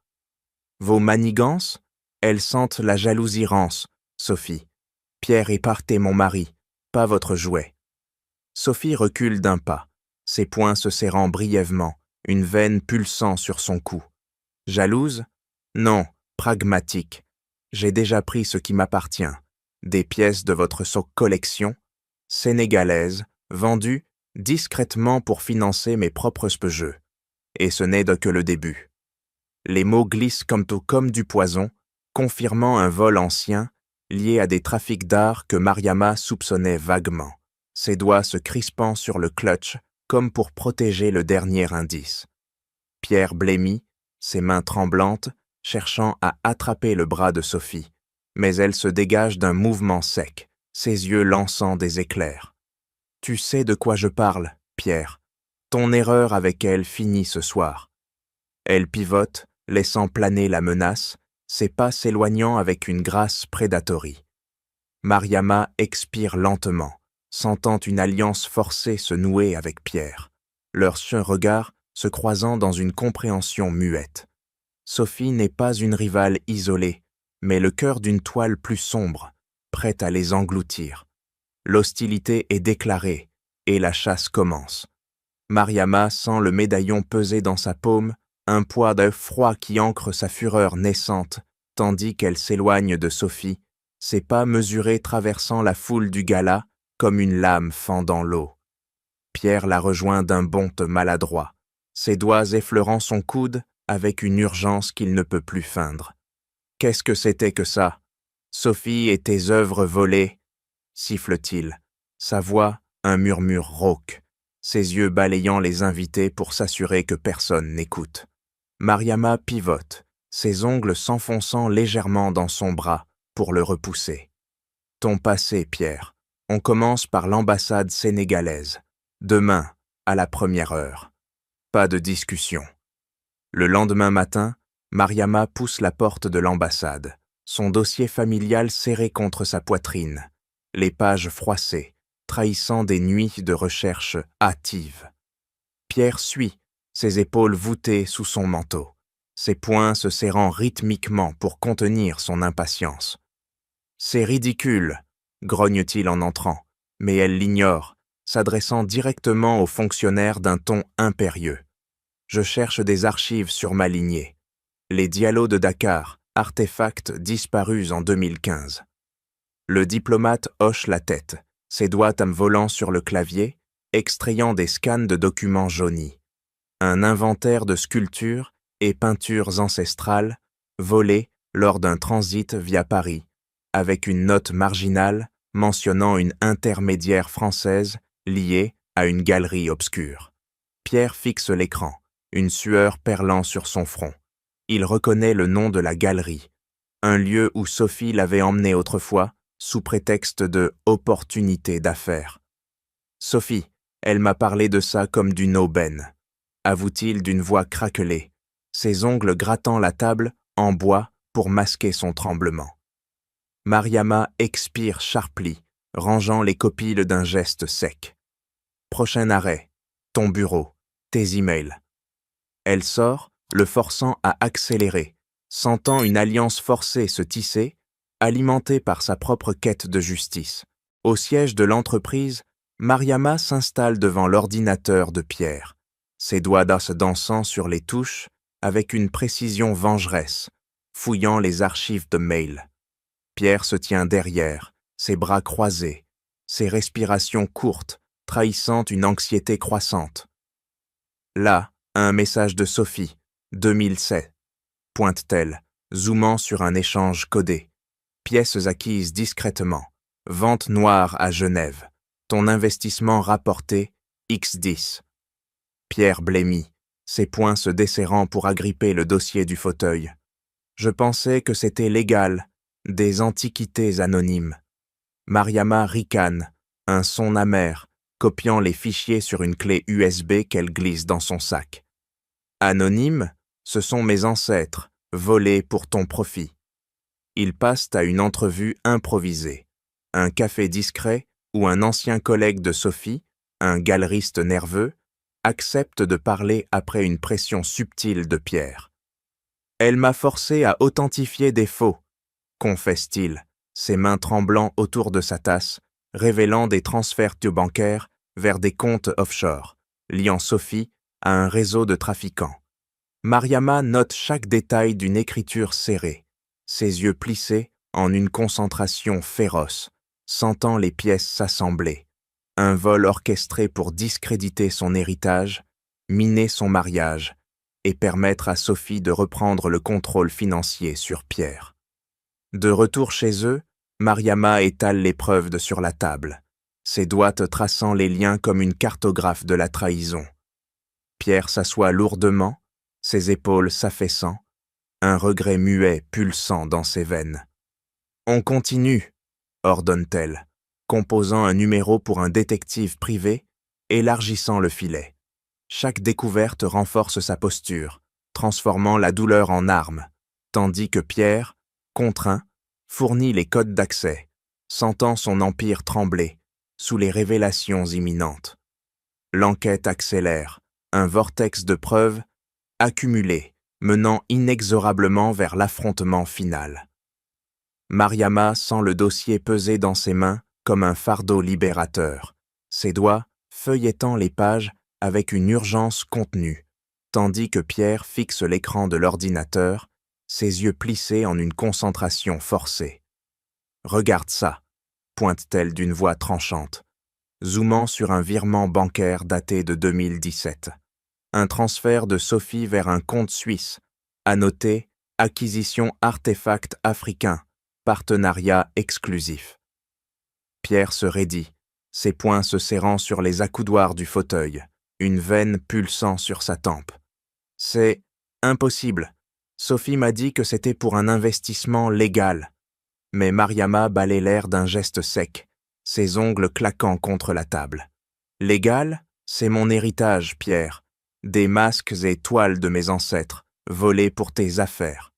Vos manigances, elles sentent la jalousie rance, Sophie. Pierre est parté mon mari, pas votre jouet. Sophie recule d'un pas, ses poings se serrant brièvement, une veine pulsant sur son cou. Jalouse ? Non, pragmatique. J'ai déjà pris ce qui m'appartient. Des pièces de votre collection, sénégalaises, vendues discrètement pour financer mes propres jeux. Et ce n'est que le début. Les mots glissent comme du poison, confirmant un vol ancien lié à des trafics d'art que Mariama soupçonnait vaguement, ses doigts se crispant sur le clutch comme pour protéger le dernier indice. Pierre blêmit, ses mains tremblantes, cherchant à attraper le bras de Sophie, mais elle se dégage d'un mouvement sec, ses yeux lançant des éclairs. « Tu sais de quoi je parle, Pierre. Ton erreur avec elle finit ce soir. » Elle pivote, laissant planer la menace, ses pas s'éloignant avec une grâce prédatorie. Mariama expire lentement, sentant une alliance forcée se nouer avec Pierre, leurs regards se croisant dans une compréhension muette. Sophie n'est pas une rivale isolée, mais le cœur d'une toile plus sombre, prête à les engloutir. L'hostilité est déclarée et la chasse commence. Mariama sent le médaillon peser dans sa paume, un poids de froid qui ancre sa fureur naissante, tandis qu'elle s'éloigne de Sophie, ses pas mesurés traversant la foule du gala comme une lame fendant l'eau. Pierre la rejoint d'un bond maladroit, ses doigts effleurant son coude avec une urgence qu'il ne peut plus feindre. « Qu'est-ce que c'était que ça? Sophie et tes œuvres volées » siffle-t-il, sa voix un murmure rauque, ses yeux balayant les invités pour s'assurer que personne n'écoute. Mariama pivote, ses ongles s'enfonçant légèrement dans son bras pour le repousser. « Ton passé, Pierre. On commence par l'ambassade sénégalaise. Demain, à la première heure. Pas de discussion. » Le lendemain matin, Mariama pousse la porte de l'ambassade, son dossier familial serré contre sa poitrine, les pages froissées, trahissant des nuits de recherche hâtives. Pierre suit, ses épaules voûtées sous son manteau, ses poings se serrant rythmiquement pour contenir son impatience. « C'est ridicule !» grogne-t-il en entrant, mais elle l'ignore, s'adressant directement au fonctionnaire d'un ton impérieux. « Je cherche des archives sur ma lignée. Les dialos de Dakar, artefacts disparus en 2015. » Le diplomate hoche la tête, ses doigts volant sur le clavier, extrayant des scans de documents jaunis. Un inventaire de sculptures et peintures ancestrales volées lors d'un transit via Paris, avec une note marginale mentionnant une intermédiaire française liée à une galerie obscure. Pierre fixe l'écran, une sueur perlant sur son front. Il reconnaît le nom de la galerie, un lieu où Sophie l'avait emmené autrefois, sous prétexte de « opportunité d'affaires ». « Sophie, elle m'a parlé de ça comme d'une aubaine », avoue-t-il d'une voix craquelée, ses ongles grattant la table en bois pour masquer son tremblement. Mariama expire Sharply, rangeant les copies d'un geste sec. « Prochain arrêt, ton bureau, tes emails. » Elle sort, le forçant à accélérer, sentant une alliance forcée se tisser, alimentée par sa propre quête de justice. Au siège de l'entreprise, Mariama s'installe devant l'ordinateur de Pierre, ses doigts d'as dansant sur les touches avec une précision vengeresse, fouillant les archives de mails. Pierre se tient derrière, ses bras croisés, ses respirations courtes, trahissant une anxiété croissante. Là, un message de Sophie, 2007, pointe-t-elle, zoomant sur un échange codé. Pièces acquises discrètement, vente noire à Genève, ton investissement rapporté, X10. Pierre blêmit, ses poings se desserrant pour agripper le dossier du fauteuil. Je pensais que c'était légal, des antiquités anonymes. Mariama ricane, un son amer, copiant les fichiers sur une clé USB qu'elle glisse dans son sac. Anonymes, ce sont mes ancêtres, volés pour ton profit. Ils passent à une entrevue improvisée, un café discret où un ancien collègue de Sophie, un galeriste nerveux, accepte de parler après une pression subtile de Pierre. « Elle m'a forcé à authentifier des faux », confesse-t-il, ses mains tremblant autour de sa tasse, révélant des transferts bancaires vers des comptes offshore, liant Sophie à un réseau de trafiquants. Mariama note chaque détail d'une écriture serrée, ses yeux plissés en une concentration féroce, sentant les pièces s'assembler. Un vol orchestré pour discréditer son héritage, miner son mariage et permettre à Sophie de reprendre le contrôle financier sur Pierre. De retour chez eux, Mariama étale les preuves sur la table, ses doigts traçant les liens comme une cartographe de la trahison. Pierre s'assoit lourdement, ses épaules s'affaissant, un regret muet pulsant dans ses veines. « On continue », ordonne-t-elle, composant un numéro pour un détective privé, élargissant le filet. Chaque découverte renforce sa posture, transformant la douleur en arme, tandis que Pierre, contraint, fournit les codes d'accès, sentant son empire trembler sous les révélations imminentes. L'enquête accélère, un vortex de preuves accumulées, menant inexorablement vers l'affrontement final. Mariama sent le dossier peser dans ses mains comme un fardeau libérateur, ses doigts feuillettant les pages avec une urgence contenue, tandis que Pierre fixe l'écran de l'ordinateur, ses yeux plissés en une concentration forcée. « Regarde ça », pointe-t-elle d'une voix tranchante, zoomant sur un virement bancaire daté de 2017. Un transfert de Sophie vers un compte suisse, annoté « Acquisition artefact africain, partenariat exclusif ». Pierre se raidit, ses poings se serrant sur les accoudoirs du fauteuil, une veine pulsant sur sa tempe. « C'est impossible. Sophie m'a dit que c'était pour un investissement légal. » Mais Mariama balait l'air d'un geste sec, ses ongles claquant contre la table. « Légal, c'est mon héritage, Pierre. Des masques et toiles de mes ancêtres, volés pour tes affaires. »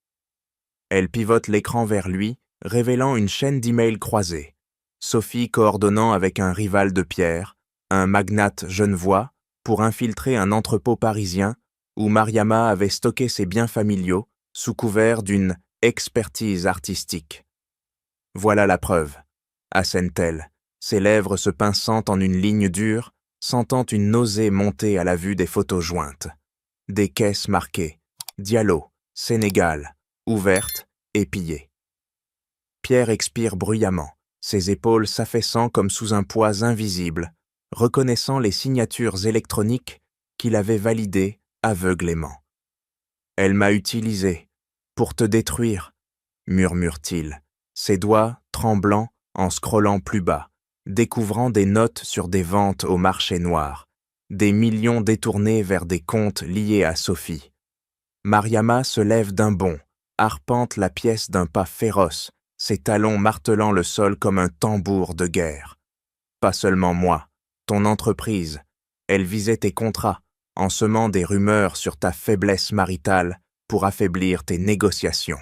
Elle pivote l'écran vers lui, révélant une chaîne d'emails croisés. Sophie coordonnant avec un rival de Pierre, un magnate genevois, pour infiltrer un entrepôt parisien où Mariama avait stocké ses biens familiaux sous couvert d'une expertise artistique. « Voilà la preuve », assène-t-elle, ses lèvres se pinçant en une ligne dure, sentant une nausée monter à la vue des photos jointes. Des caisses marquées « Diallo, Sénégal », ouvertes et pillées. Pierre expire bruyamment, ses épaules s'affaissant comme sous un poids invisible, reconnaissant les signatures électroniques qu'il avait validées aveuglément. « Elle m'a utilisé pour te détruire », murmure-t-il, ses doigts tremblants en scrollant plus bas, découvrant des notes sur des ventes au marché noir, des millions détournés vers des comptes liés à Sophie. Mariama se lève d'un bond, arpente la pièce d'un pas féroce, ses talons martelant le sol comme un tambour de guerre. Pas seulement moi, ton entreprise, elle visait tes contrats, en semant des rumeurs sur ta faiblesse maritale pour affaiblir tes négociations.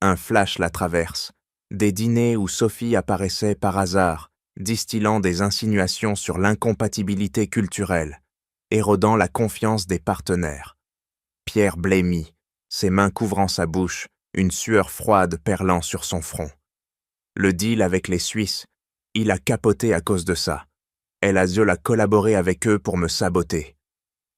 Un flash la traverse, des dîners où Sophie apparaissait par hasard, distillant des insinuations sur l'incompatibilité culturelle, érodant la confiance des partenaires. Pierre blêmit, ses mains couvrant sa bouche, une sueur froide perlant sur son front. Le deal avec les Suisses, il a capoté à cause de ça. Elle a dû collaborer avec eux pour me saboter.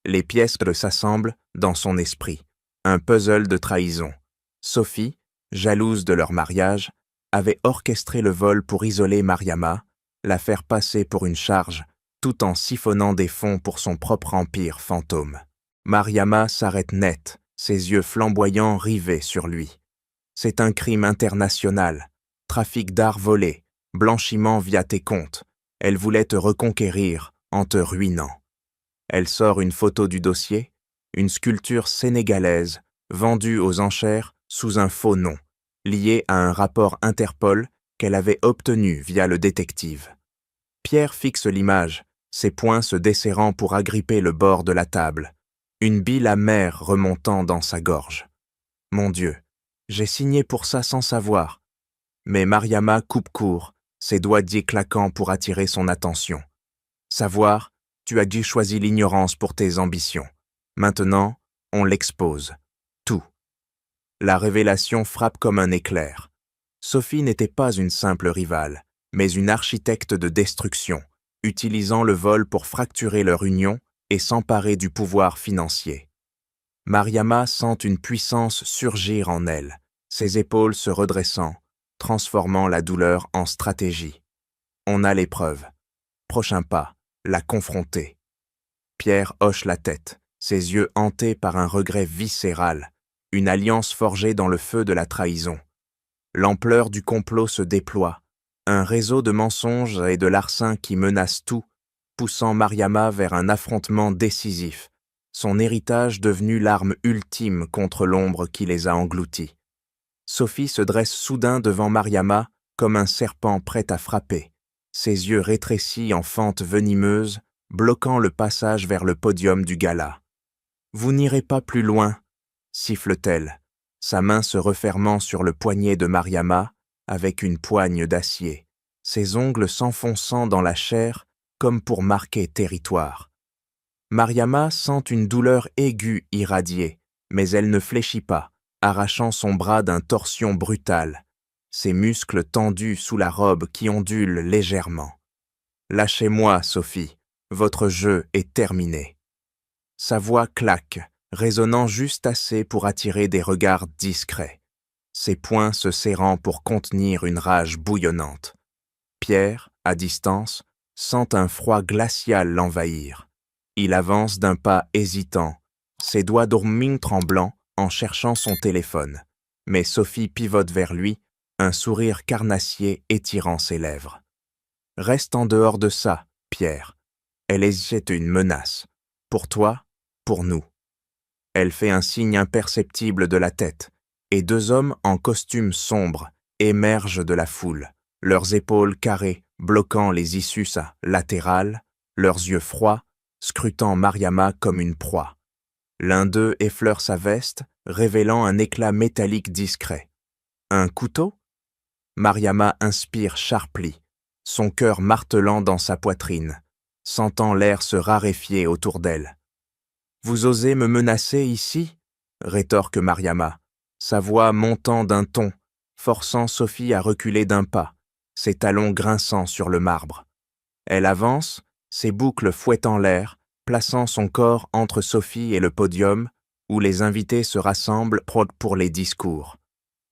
Les pièces s'assemblent dans son esprit, un puzzle de trahison. Sophie, jalouse de leur mariage, avait orchestré le vol pour isoler Mariama, la faire passer pour une charge, tout en siphonnant des fonds pour son propre empire fantôme. Mariama s'arrête net, ses yeux flamboyants rivés sur lui. C'est un crime international, trafic d'art volé, blanchiment via tes comptes. Elle voulait te reconquérir en te ruinant. Elle sort une photo du dossier, une sculpture sénégalaise, vendue aux enchères sous un faux nom, liée à un rapport Interpol qu'elle avait obtenu via le détective. Pierre fixe l'image, ses poings se desserrant pour agripper le bord de la table, une bile amère remontant dans sa gorge. Mon Dieu, j'ai signé pour ça sans savoir. Mais Mariama coupe court, ses doigts claquant pour attirer son attention. Savoir, tu as dû choisir l'ignorance pour tes ambitions. Maintenant, on l'expose. Tout. La révélation frappe comme un éclair. Sophie n'était pas une simple rivale, mais une architecte de destruction, utilisant le vol pour fracturer leur union et s'emparer du pouvoir financier. Mariama sent une puissance surgir en elle, ses épaules se redressant, transformant la douleur en stratégie. On a l'épreuve. Prochain pas, la confronter. Pierre hoche la tête, ses yeux hantés par un regret viscéral, une alliance forgée dans le feu de la trahison. L'ampleur du complot se déploie, un réseau de mensonges et de larcins qui menacent tout, poussant Mariama vers un affrontement décisif, son héritage devenu l'arme ultime contre l'ombre qui les a engloutis. Sophie se dresse soudain devant Mariama comme un serpent prêt à frapper, ses yeux rétrécis en fente venimeuse, bloquant le passage vers le podium du gala. « Vous n'irez pas plus loin », siffle-t-elle, sa main se refermant sur le poignet de Mariama avec une poigne d'acier, ses ongles s'enfonçant dans la chair comme pour marquer territoire. Mariama sent une douleur aiguë irradier, mais elle ne fléchit pas, arrachant son bras d'un torsion brutale, ses muscles tendus sous la robe qui ondule légèrement. « Lâchez-moi, Sophie, votre jeu est terminé. » Sa voix claque, résonnant juste assez pour attirer des regards discrets, ses poings se serrant pour contenir une rage bouillonnante. Pierre, à distance, sent un froid glacial l'envahir. Il avance d'un pas hésitant, ses doigts dormants tremblants en cherchant son téléphone. Mais Sophie pivote vers lui, un sourire carnassier étirant ses lèvres. « Reste en dehors de ça, Pierre. Elle est une menace. Pour toi, pour nous. » Elle fait un signe imperceptible de la tête, et deux hommes en costume sombre émergent de la foule, leurs épaules carrées bloquant les issues latérales, leurs yeux froids, scrutant Mariama comme une proie. L'un d'eux effleure sa veste, révélant un éclat métallique discret. Un couteau? Mariama inspire Sharply, son cœur martelant dans sa poitrine, sentant l'air se raréfier autour d'elle. « Vous osez me menacer ici ?» rétorque Mariama, sa voix montant d'un ton, forçant Sophie à reculer d'un pas, ses talons grinçant sur le marbre. Elle avance, ses boucles fouettant l'air, plaçant son corps entre Sophie et le podium, où les invités se rassemblent pour les discours.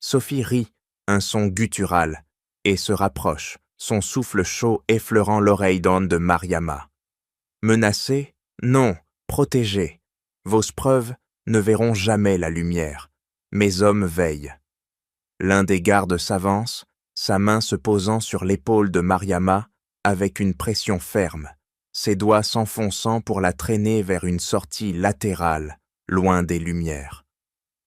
Sophie rit, un son guttural, et se rapproche, son souffle chaud effleurant l'oreille d'Anne de Mariama. Menacée? Non, protégée. Vos preuves ne verront jamais la lumière. Mes hommes veillent. L'un des gardes s'avance, sa main se posant sur l'épaule de Mariama avec une pression ferme, ses doigts s'enfonçant pour la traîner vers une sortie latérale, loin des lumières.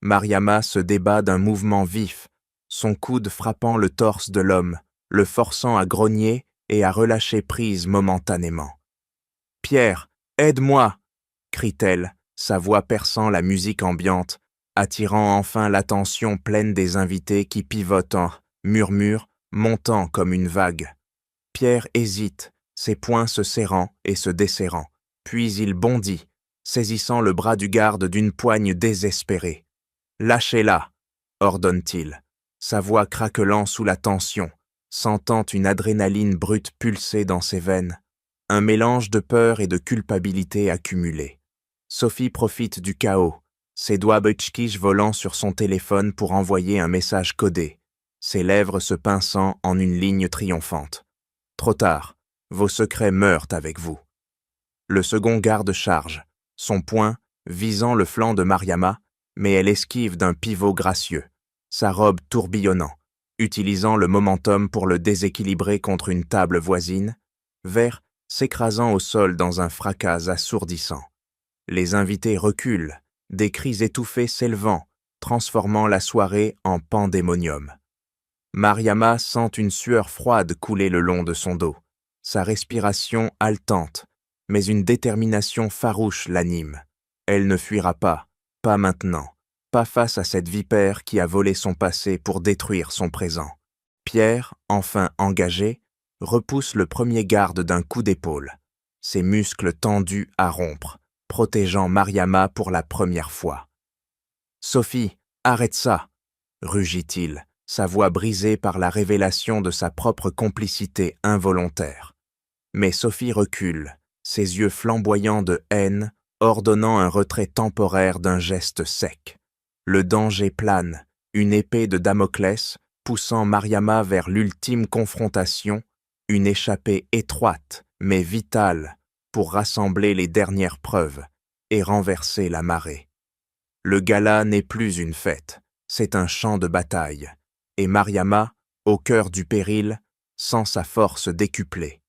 Mariama se débat d'un mouvement vif, son coude frappant le torse de l'homme, le forçant à grogner et à relâcher prise momentanément. « Pierre, aide-moi !» crie-t-elle, sa voix perçant la musique ambiante, attirant enfin l'attention pleine des invités qui pivotent en murmure, montant comme une vague. Pierre hésite, ses poings se serrant et se desserrant, puis il bondit, saisissant le bras du garde d'une poigne désespérée. « Lâchez-la !» ordonne-t-il, sa voix craquelant sous la tension, sentant une adrénaline brute pulser dans ses veines, un mélange de peur et de culpabilité accumulés. Sophie profite du chaos, ses doigts butchkish volant sur son téléphone pour envoyer un message codé, ses lèvres se pinçant en une ligne triomphante. Trop tard, vos secrets meurent avec vous. Le second garde charge, son poing visant le flanc de Mariama, mais elle esquive d'un pivot gracieux, sa robe tourbillonnant, utilisant le momentum pour le déséquilibrer contre une table voisine, Vert s'écrasant au sol dans un fracas assourdissant. Les invités reculent, des cris étouffés s'élevant, transformant la soirée en pandémonium. Mariama sent une sueur froide couler le long de son dos, sa respiration haletante, mais une détermination farouche l'anime. Elle ne fuira pas maintenant, pas face à cette vipère qui a volé son passé pour détruire son présent. Pierre, enfin engagé, repousse le premier garde d'un coup d'épaule, ses muscles tendus à rompre, protégeant Mariama pour la première fois. « Sophie, arrête ça !» rugit-il, sa voix brisée par la révélation de sa propre complicité involontaire. Mais Sophie recule, ses yeux flamboyants de haine, ordonnant un retrait temporaire d'un geste sec. Le danger plane, une épée de Damoclès, poussant Mariama vers l'ultime confrontation, une échappée étroite, mais vitale, pour rassembler les dernières preuves et renverser la marée. Le gala n'est plus une fête, c'est un champ de bataille, et Mariama, au cœur du péril, sent sa force décuplée.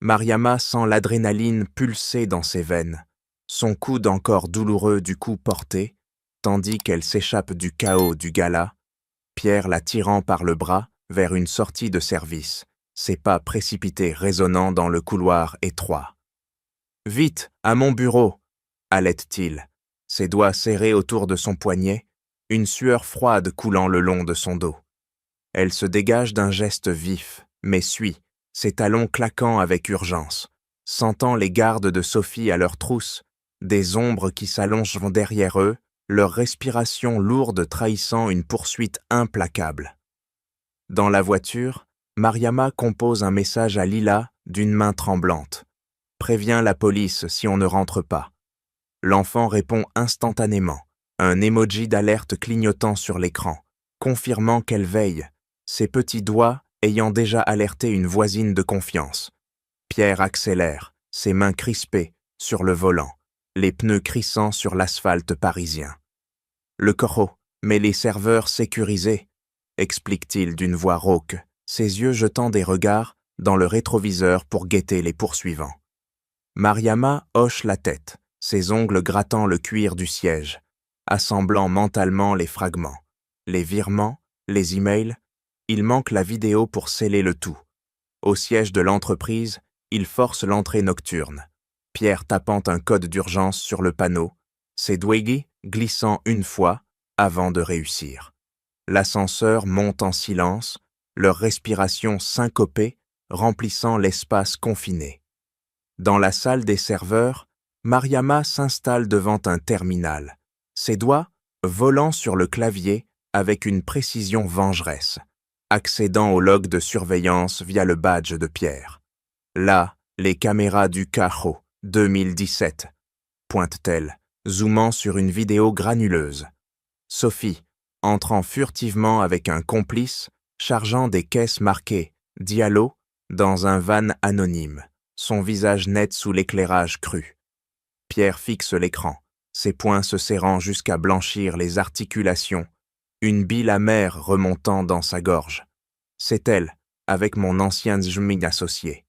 Mariama sent l'adrénaline pulser dans ses veines, son coude encore douloureux du coup porté, tandis qu'elle s'échappe du chaos du gala, Pierre la tirant par le bras vers une sortie de service, ses pas précipités résonnant dans le couloir étroit. « Vite, à mon bureau !» halète-t-il, ses doigts serrés autour de son poignet, une sueur froide coulant le long de son dos. Elle se dégage d'un geste vif, mais suit, ses talons claquant avec urgence, sentant les gardes de Sophie à leur trousse, des ombres qui s'allongent derrière eux, leur respiration lourde trahissant une poursuite implacable. Dans la voiture, Mariama compose un message à Lila d'une main tremblante. « Préviens la police si on ne rentre pas. » L'enfant répond instantanément, un emoji d'alerte clignotant sur l'écran, confirmant qu'elle veille, ses petits doigts ayant déjà alerté une voisine de confiance. Pierre accélère, ses mains crispées, sur le volant, les pneus crissant sur l'asphalte parisien. Le corot, mais les serveurs sécurisés, explique-t-il d'une voix rauque, ses yeux jetant des regards dans le rétroviseur pour guetter les poursuivants. Mariama hoche la tête, ses ongles grattant le cuir du siège, assemblant mentalement les fragments, les virements, les emails. Il manque la vidéo pour sceller le tout. Au siège de l'entreprise, il force l'entrée nocturne. Pierre tapant un code d'urgence sur le panneau, ses doigts glissant une fois avant de réussir. L'ascenseur monte en silence, leur respiration syncopée remplissant l'espace confiné. Dans la salle des serveurs, Mariama s'installe devant un terminal, ses doigts volant sur le clavier avec une précision vengeresse, accédant au log de surveillance via le badge de Pierre. Là, les caméras du Cajo 2017, pointe-t-elle, zoomant sur une vidéo granuleuse. Sophie, entrant furtivement avec un complice, chargeant des caisses marquées « Diallo » dans un van anonyme, son visage net sous l'éclairage cru. Pierre fixe l'écran, ses poings se serrant jusqu'à blanchir les articulations, une bile amère remontant dans sa gorge. C'est elle, avec mon ancien Zhming associé.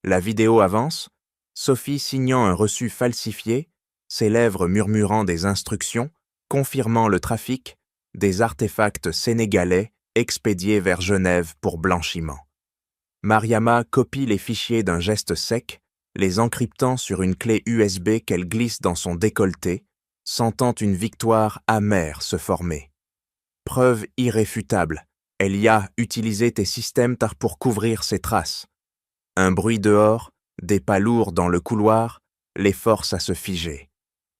La vidéo avance, Sophie signant un reçu falsifié, ses lèvres murmurant des instructions, confirmant le trafic, des artefacts sénégalais expédiés vers Genève pour blanchiment. Mariama copie les fichiers d'un geste sec, les encryptant sur une clé USB qu'elle glisse dans son décolleté, sentant une victoire amère se former. Preuve irréfutable, elle y a utilisé tes systèmes pour couvrir ses traces. Un bruit dehors, des pas lourds dans le couloir, les force à se figer.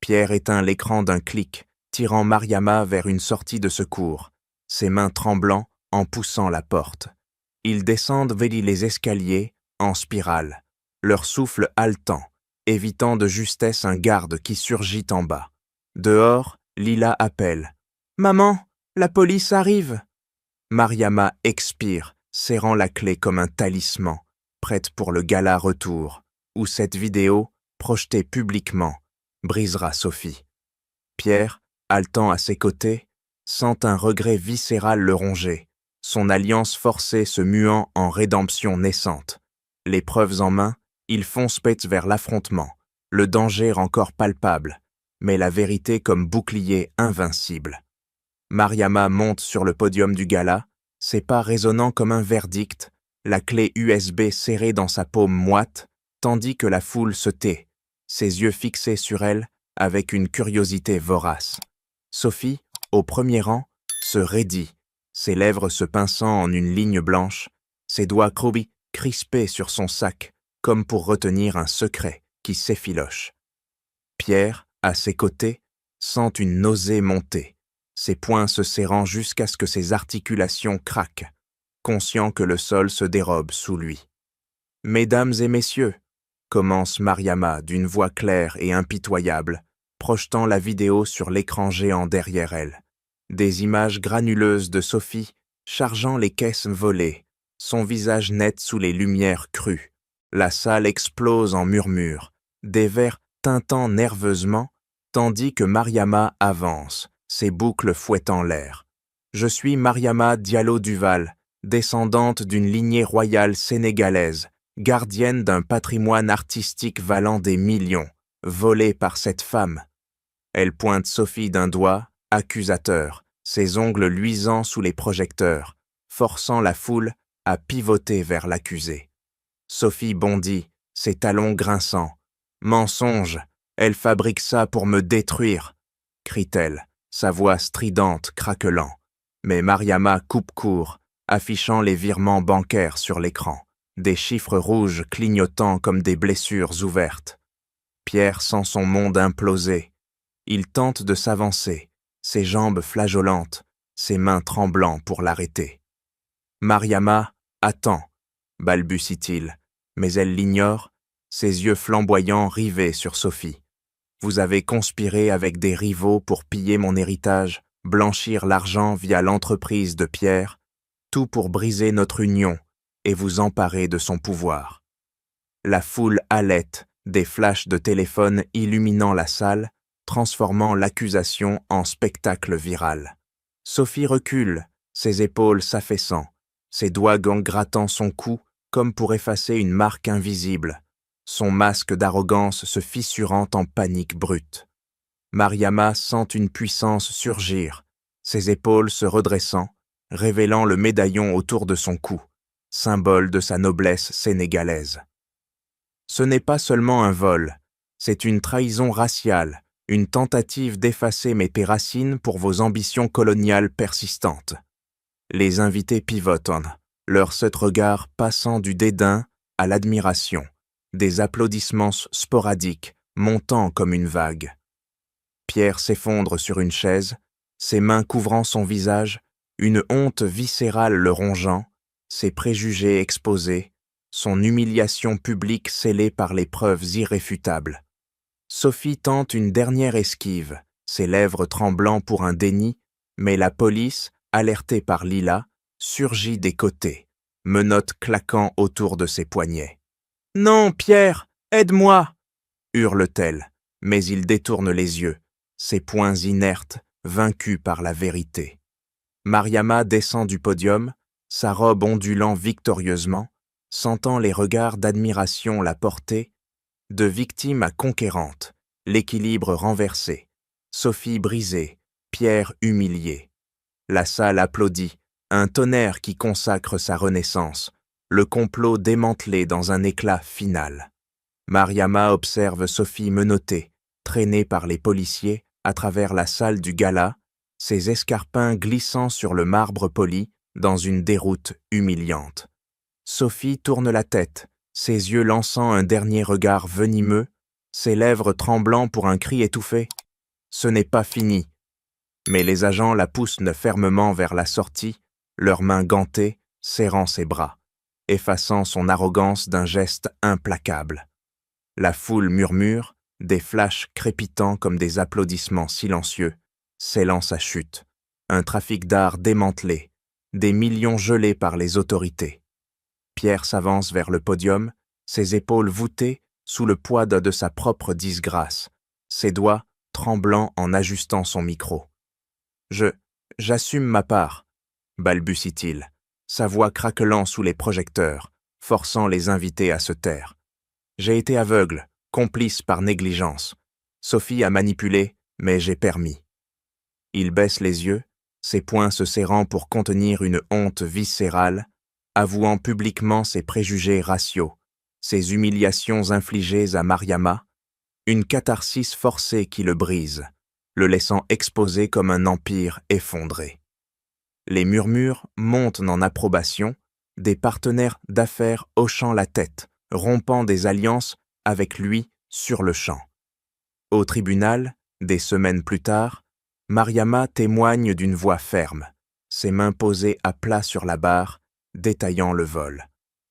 Pierre éteint l'écran d'un clic, tirant Mariama vers une sortie de secours, ses mains tremblant en poussant la porte. Ils descendent vers les escaliers, en spirale, leur souffle haletant, évitant de justesse un garde qui surgit en bas. Dehors, Lila appelle. « Maman, la police arrive !» Mariama expire, serrant la clé comme un talisman, prête pour le gala retour, où cette vidéo, projetée publiquement, brisera Sophie. Pierre, haletant à ses côtés, sent un regret viscéral le ronger, son alliance forcée se muant en rédemption naissante. Les preuves en main, il fonce pète vers l'affrontement, le danger encore palpable, mais la vérité comme bouclier invincible. Mariama monte sur le podium du gala, ses pas résonnant comme un verdict, la clé USB serrée dans sa paume moite, tandis que la foule se tait, ses yeux fixés sur elle avec une curiosité vorace. Sophie, au premier rang, se raidit, ses lèvres se pinçant en une ligne blanche, ses doigts crispés sur son sac, comme pour retenir un secret qui s'effiloche. Pierre, à ses côtés, sent une nausée monter, ses poings se serrant jusqu'à ce que ses articulations craquent, conscient que le sol se dérobe sous lui. « Mesdames et messieurs », commence Mariama d'une voix claire et impitoyable, projetant la vidéo sur l'écran géant derrière elle. Des images granuleuses de Sophie chargeant les caisses volées, son visage net sous les lumières crues. La salle explose en murmures, des vers tintant nerveusement, tandis que Mariama avance, ses boucles fouettant l'air. « Je suis Mariama Diallo Duval, descendante d'une lignée royale sénégalaise, gardienne d'un patrimoine artistique valant des millions, volé par cette femme. » Elle pointe Sophie d'un doigt, accusateur, ses ongles luisants sous les projecteurs, forçant la foule à pivoter vers l'accusé. Sophie bondit, ses talons grinçants. « Mensonge, elle fabrique ça pour me détruire !» crie-t-elle, sa voix stridente craquelant. Mais Mariama coupe court, affichant les virements bancaires sur l'écran, des chiffres rouges clignotant comme des blessures ouvertes. Pierre sent son monde imploser. Il tente de s'avancer, ses jambes flageolantes, ses mains tremblant pour l'arrêter. Mariama attend, balbutie-t-il, mais elle l'ignore, ses yeux flamboyants rivés sur Sophie. Vous avez conspiré avec des rivaux pour piller mon héritage, blanchir l'argent via l'entreprise de Pierre, tout pour briser notre union et vous emparer de son pouvoir. La foule halète, des flashs de téléphone illuminant la salle, transformant l'accusation en spectacle viral. Sophie recule, ses épaules s'affaissant, ses doigts grattant son cou comme pour effacer une marque invisible, son masque d'arrogance se fissurant en panique brute. Mariama sent une puissance surgir, ses épaules se redressant, révélant le médaillon autour de son cou, symbole de sa noblesse sénégalaise. Ce n'est pas seulement un vol, c'est une trahison raciale, une tentative d'effacer mes racines pour vos ambitions coloniales persistantes. Les invités pivotent, leur seul regard passant du dédain à l'admiration, des applaudissements sporadiques montant comme une vague. Pierre s'effondre sur une chaise, ses mains couvrant son visage, une honte viscérale le rongeant, ses préjugés exposés, son humiliation publique scellée par les preuves irréfutables. Sophie tente une dernière esquive, ses lèvres tremblant pour un déni, mais la police, alertée par Lila, surgit des côtés, menottes claquant autour de ses poignets. « Non, Pierre, aide-moi » hurle-t-elle, mais il détourne les yeux, ses poings inertes, vaincus par la vérité. Mariama descend du podium, sa robe ondulant victorieusement, sentant les regards d'admiration la porter, de victime à conquérante, l'équilibre renversé, Sophie brisée, Pierre humilié. La salle applaudit, un tonnerre qui consacre sa renaissance, le complot démantelé dans un éclat final. Mariama observe Sophie menottée, traînée par les policiers à travers la salle du gala, ses escarpins glissant sur le marbre poli dans une déroute humiliante. Sophie tourne la tête, ses yeux lançant un dernier regard venimeux, ses lèvres tremblant pour un cri étouffé. Ce n'est pas fini. Mais les agents la poussent fermement vers la sortie, leurs mains gantées, serrant ses bras, effaçant son arrogance d'un geste implacable. La foule murmure, des flashs crépitants comme des applaudissements silencieux, scellant sa chute. Un trafic d'art démantelé, des millions gelés par les autorités. Pierre s'avance vers le podium, ses épaules voûtées sous le poids de sa propre disgrâce, ses doigts tremblants en ajustant son micro. « J'assume ma part », balbutie-t-il, sa voix craquelant sous les projecteurs, forçant les invités à se taire. « J'ai été aveugle, complice par négligence. Sophie a manipulé, mais j'ai permis. » Il baisse les yeux, ses poings se serrant pour contenir une honte viscérale, avouant publiquement ses préjugés raciaux, ses humiliations infligées à Mariama, une catharsis forcée qui le brise, le laissant exposé comme un empire effondré. Les murmures montent en approbation, des partenaires d'affaires hochant la tête, rompant des alliances avec lui sur le champ. Au tribunal, des semaines plus tard, Mariama témoigne d'une voix ferme, ses mains posées à plat sur la barre, détaillant le vol.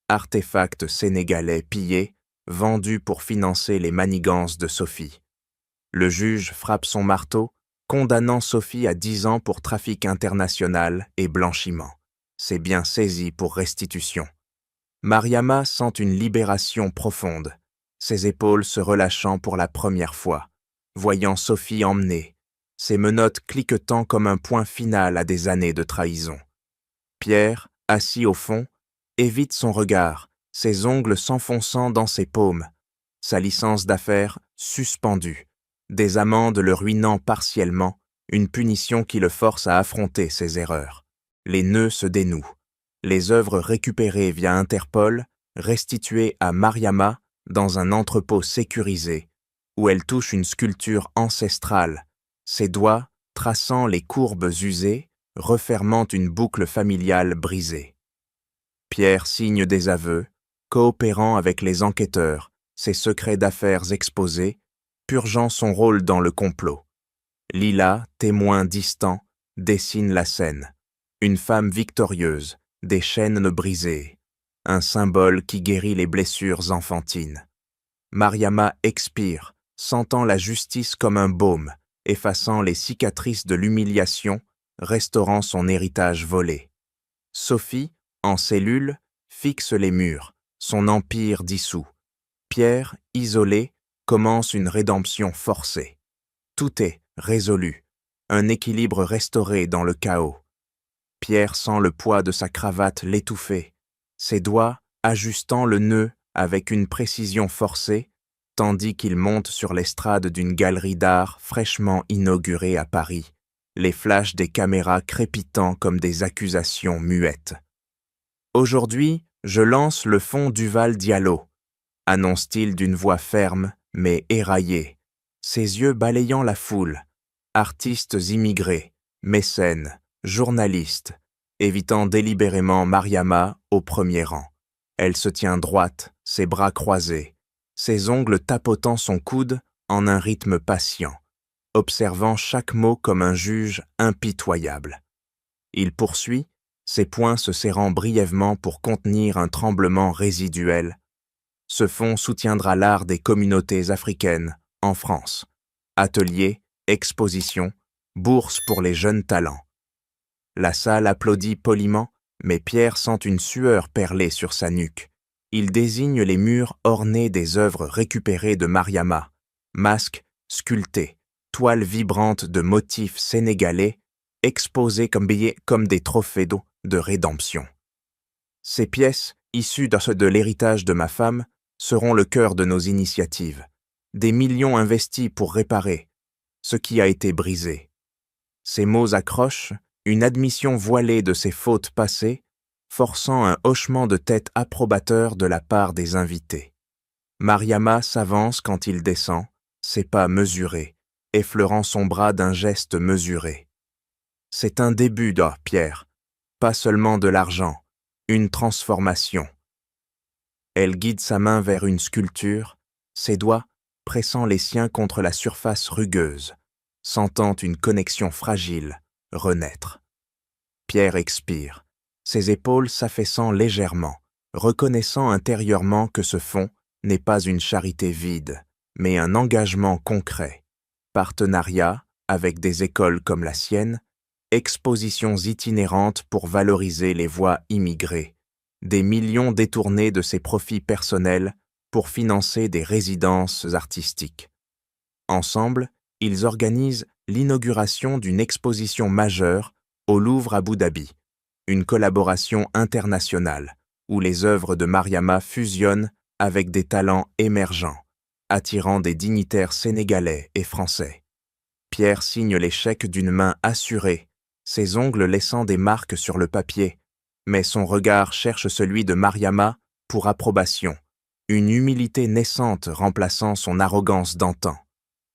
Artefact sénégalais pillé, vendu pour financer les manigances de Sophie. Le juge frappe son marteau, condamnant Sophie à 10 ans pour trafic international et blanchiment. Ses biens saisis pour restitution. Mariama sent une libération profonde, ses épaules se relâchant pour la première fois, voyant Sophie emmenée, ses menottes cliquetant comme un point final à des années de trahison. Pierre, assis au fond, évite son regard, ses ongles s'enfonçant dans ses paumes, sa licence d'affaires suspendue, des amendes le ruinant partiellement, une punition qui le force à affronter ses erreurs. Les nœuds se dénouent. Les œuvres récupérées via Interpol, restituées à Mariama dans un entrepôt sécurisé, où elle touche une sculpture ancestrale, ses doigts traçant les courbes usées, refermant une boucle familiale brisée. Pierre signe des aveux, coopérant avec les enquêteurs, ses secrets d'affaires exposés, purgeant son rôle dans le complot. Lila, témoin distant, dessine la scène. Une femme victorieuse, des chaînes brisées, un symbole qui guérit les blessures enfantines. Mariama expire, sentant la justice comme un baume, effaçant les cicatrices de l'humiliation, restaurant son héritage volé. Sophie, en cellule, fixe les murs, son empire dissous. Pierre, isolé, commence une rédemption forcée. Tout est résolu, un équilibre restauré dans le chaos. Pierre sent le poids de sa cravate l'étouffer, ses doigts ajustant le nœud avec une précision forcée, tandis qu'il monte sur l'estrade d'une galerie d'art fraîchement inaugurée à Paris, les flashs des caméras crépitant comme des accusations muettes. « Aujourd'hui, je lance le fond Duval Diallo », annonce-t-il d'une voix ferme mais éraillée, ses yeux balayant la foule, artistes immigrés, mécènes, journalistes, évitant délibérément Mariama au premier rang. Elle se tient droite, ses bras croisés, ses ongles tapotant son coude en un rythme patient, observant chaque mot comme un juge impitoyable. Il poursuit, ses poings se serrant brièvement pour contenir un tremblement résiduel. Ce fonds soutiendra l'art des communautés africaines en France. Ateliers, expositions, bourses pour les jeunes talents. La salle applaudit poliment, mais Pierre sent une sueur perler sur sa nuque. Il désigne les murs ornés des œuvres récupérées de Mariama, masques sculptés, toiles vibrantes de motifs sénégalais, exposées comme des trophées de rédemption. Ces pièces, issues de l'héritage de ma femme, seront le cœur de nos initiatives. Des millions investis pour réparer ce qui a été brisé. Ces mots accrochent, une admission voilée de ses fautes passées, forçant un hochement de tête approbateur de la part des invités. Mariama s'avance quand il descend, ses pas mesurés, effleurant son bras d'un geste mesuré. C'est un début, Pierre, pas seulement de l'argent, une transformation. Elle guide sa main vers une sculpture, ses doigts pressant les siens contre la surface rugueuse, sentant une connexion fragile renaître. Pierre expire, ses épaules s'affaissant légèrement, reconnaissant intérieurement que ce fonds n'est pas une charité vide, mais un engagement concret. Partenariat avec des écoles comme la sienne, expositions itinérantes pour valoriser les voix immigrées, des millions détournés de ses profits personnels pour financer des résidences artistiques. Ensemble, ils organisent l'inauguration d'une exposition majeure au Louvre Abu Dhabi, une collaboration internationale où les œuvres de Mariama fusionnent avec des talents émergents, attirant des dignitaires sénégalais et français. Pierre signe les chèques d'une main assurée, ses ongles laissant des marques sur le papier, mais son regard cherche celui de Mariama pour approbation, une humilité naissante remplaçant son arrogance d'antan.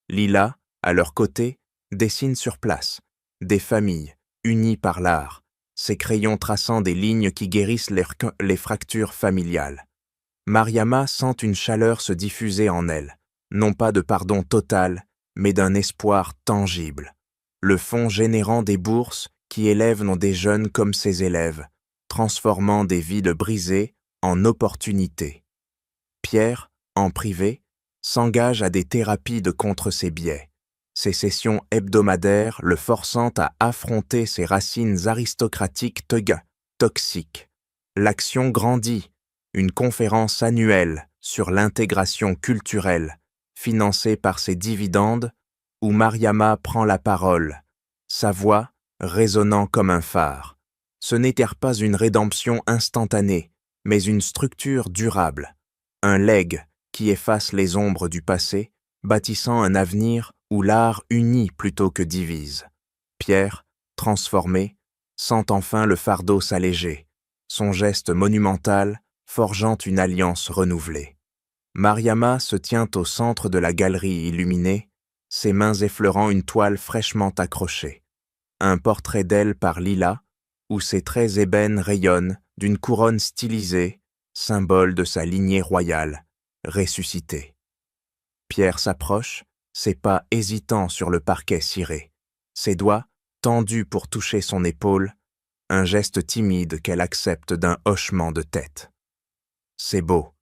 Lila, à leur côté, dessine sur place, des familles, unies par l'art, ses crayons traçant des lignes qui guérissent les fractures familiales. Mariama sent une chaleur se diffuser en elle, non pas de pardon total, mais d'un espoir tangible. Le fonds générant des bourses qui élèvent des jeunes comme ses élèves, transformant des vides brisées en opportunités. Pierre, en privé, s'engage à des thérapies de contre ses biais, ses sessions hebdomadaires le forçant à affronter ses racines aristocratiques toxiques. L'action grandit, une conférence annuelle sur l'intégration culturelle, financée par ses dividendes, où Mariama prend la parole, sa voix résonnant comme un phare. Ce n'était pas une rédemption instantanée, mais une structure durable, un legs qui efface les ombres du passé, bâtissant un avenir où l'art unit plutôt que divise. Pierre, transformé, sent enfin le fardeau s'alléger, son geste monumental forgeant une alliance renouvelée. Mariama se tient au centre de la galerie illuminée, ses mains effleurant une toile fraîchement accrochée. Un portrait d'elle par Lila, où ses traits ébènes rayonnent d'une couronne stylisée, symbole de sa lignée royale, ressuscitée. Pierre s'approche, ses pas hésitants sur le parquet ciré, ses doigts tendus pour toucher son épaule, un geste timide qu'elle accepte d'un hochement de tête. « C'est beau »,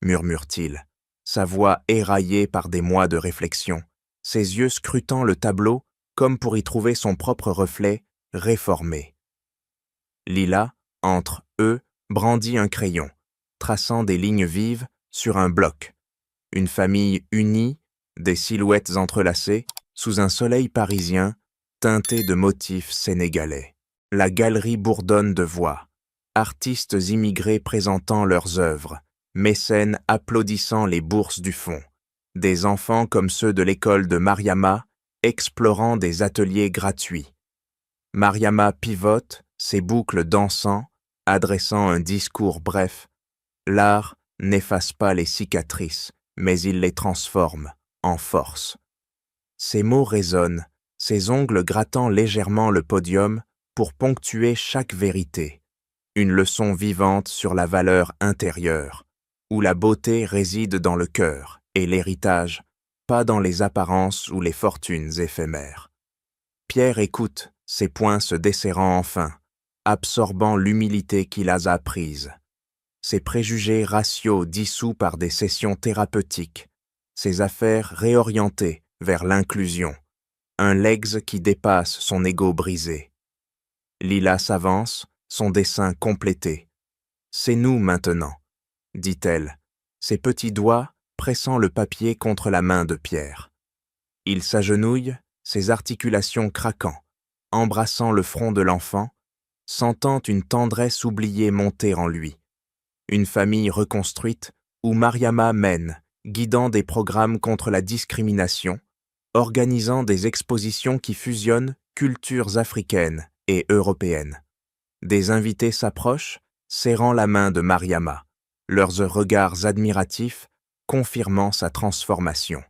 murmure-t-il, sa voix éraillée par des mois de réflexion, ses yeux scrutant le tableau comme pour y trouver son propre reflet réformé. Lila, entre eux, brandit un crayon, traçant des lignes vives sur un bloc. Une famille unie, des silhouettes entrelacées, sous un soleil parisien teinté de motifs sénégalais. La galerie bourdonne de voix, artistes immigrés présentant leurs œuvres, mécènes applaudissant les bourses du fond, des enfants comme ceux de l'école de Mariama explorant des ateliers gratuits. Mariama pivote, ses boucles dansant, adressant un discours bref. L'art n'efface pas les cicatrices, mais il les transforme en force. Ses mots résonnent, ses ongles grattant légèrement le podium pour ponctuer chaque vérité. Une leçon vivante sur la valeur intérieure, où la beauté réside dans le cœur et l'héritage, pas dans les apparences ou les fortunes éphémères. Pierre écoute, ses poings se desserrant enfin, absorbant l'humilité qu'il a apprise. Ses préjugés raciaux dissous par des sessions thérapeutiques, ses affaires réorientées vers l'inclusion, un legs qui dépasse son ego brisé. Lila s'avance, son dessin complété. « C'est nous maintenant », dit-elle, ses petits doigts pressant le papier contre la main de Pierre. Il s'agenouille, ses articulations craquant, embrassant le front de l'enfant, sentant une tendresse oubliée monter en lui. Une famille reconstruite où Mariama mène, guidant des programmes contre la discrimination, organisant des expositions qui fusionnent cultures africaines et européennes. Des invités s'approchent, serrant la main de Mariama, leurs regards admiratifs confirmant sa transformation.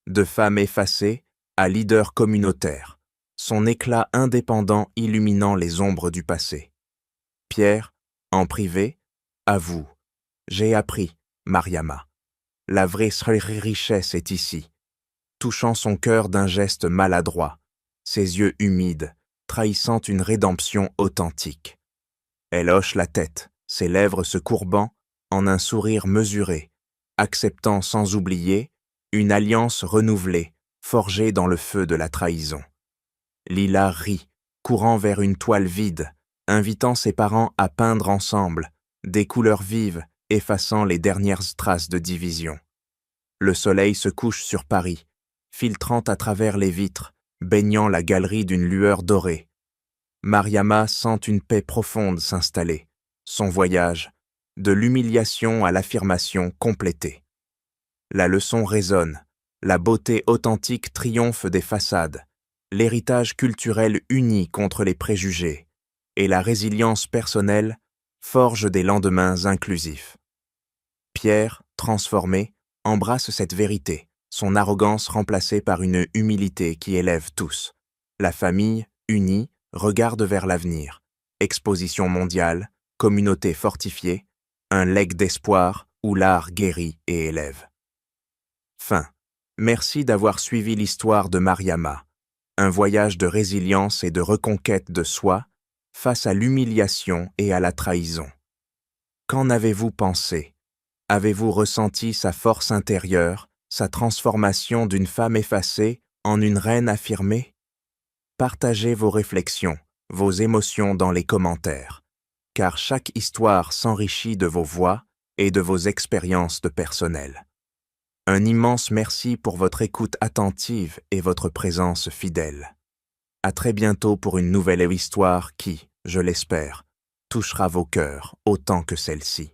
De femme effacée à leader communautaire, son éclat indépendant illuminant les ombres du passé. Pierre, en privé, avoue « J'ai appris, Mariama. La vraie richesse est ici », touchant son cœur d'un geste maladroit, ses yeux humides, trahissant une rédemption authentique. Elle hoche la tête, ses lèvres se courbant en un sourire mesuré, acceptant sans oublier une alliance renouvelée, forgée dans le feu de la trahison. Lila rit, courant vers une toile vide, invitant ses parents à peindre ensemble, des couleurs vives effaçant les dernières traces de division. Le soleil se couche sur Paris, filtrant à travers les vitres, baignant la galerie d'une lueur dorée. Mariama sent une paix profonde s'installer, son voyage, de l'humiliation à l'affirmation complétée. La leçon résonne, la beauté authentique triomphe des façades, l'héritage culturel uni contre les préjugés, et la résilience personnelle forge des lendemains inclusifs. Pierre, transformé, embrasse cette vérité, son arrogance remplacée par une humilité qui élève tous. La famille, unie, regarde vers l'avenir. Exposition mondiale, communauté fortifiée, un legs d'espoir où l'art guérit et élève. Fin. Merci d'avoir suivi l'histoire de Mariama, un voyage de résilience et de reconquête de soi face à l'humiliation et à la trahison. Qu'en avez-vous pensé? Avez-vous ressenti sa force intérieure, sa transformation d'une femme effacée en une reine affirmée? Partagez vos réflexions, vos émotions dans les commentaires, car chaque histoire s'enrichit de vos voix et de vos expériences de personnel. Un immense merci pour votre écoute attentive et votre présence fidèle. À très bientôt pour une nouvelle histoire qui, je l'espère, touchera vos cœurs autant que celle-ci.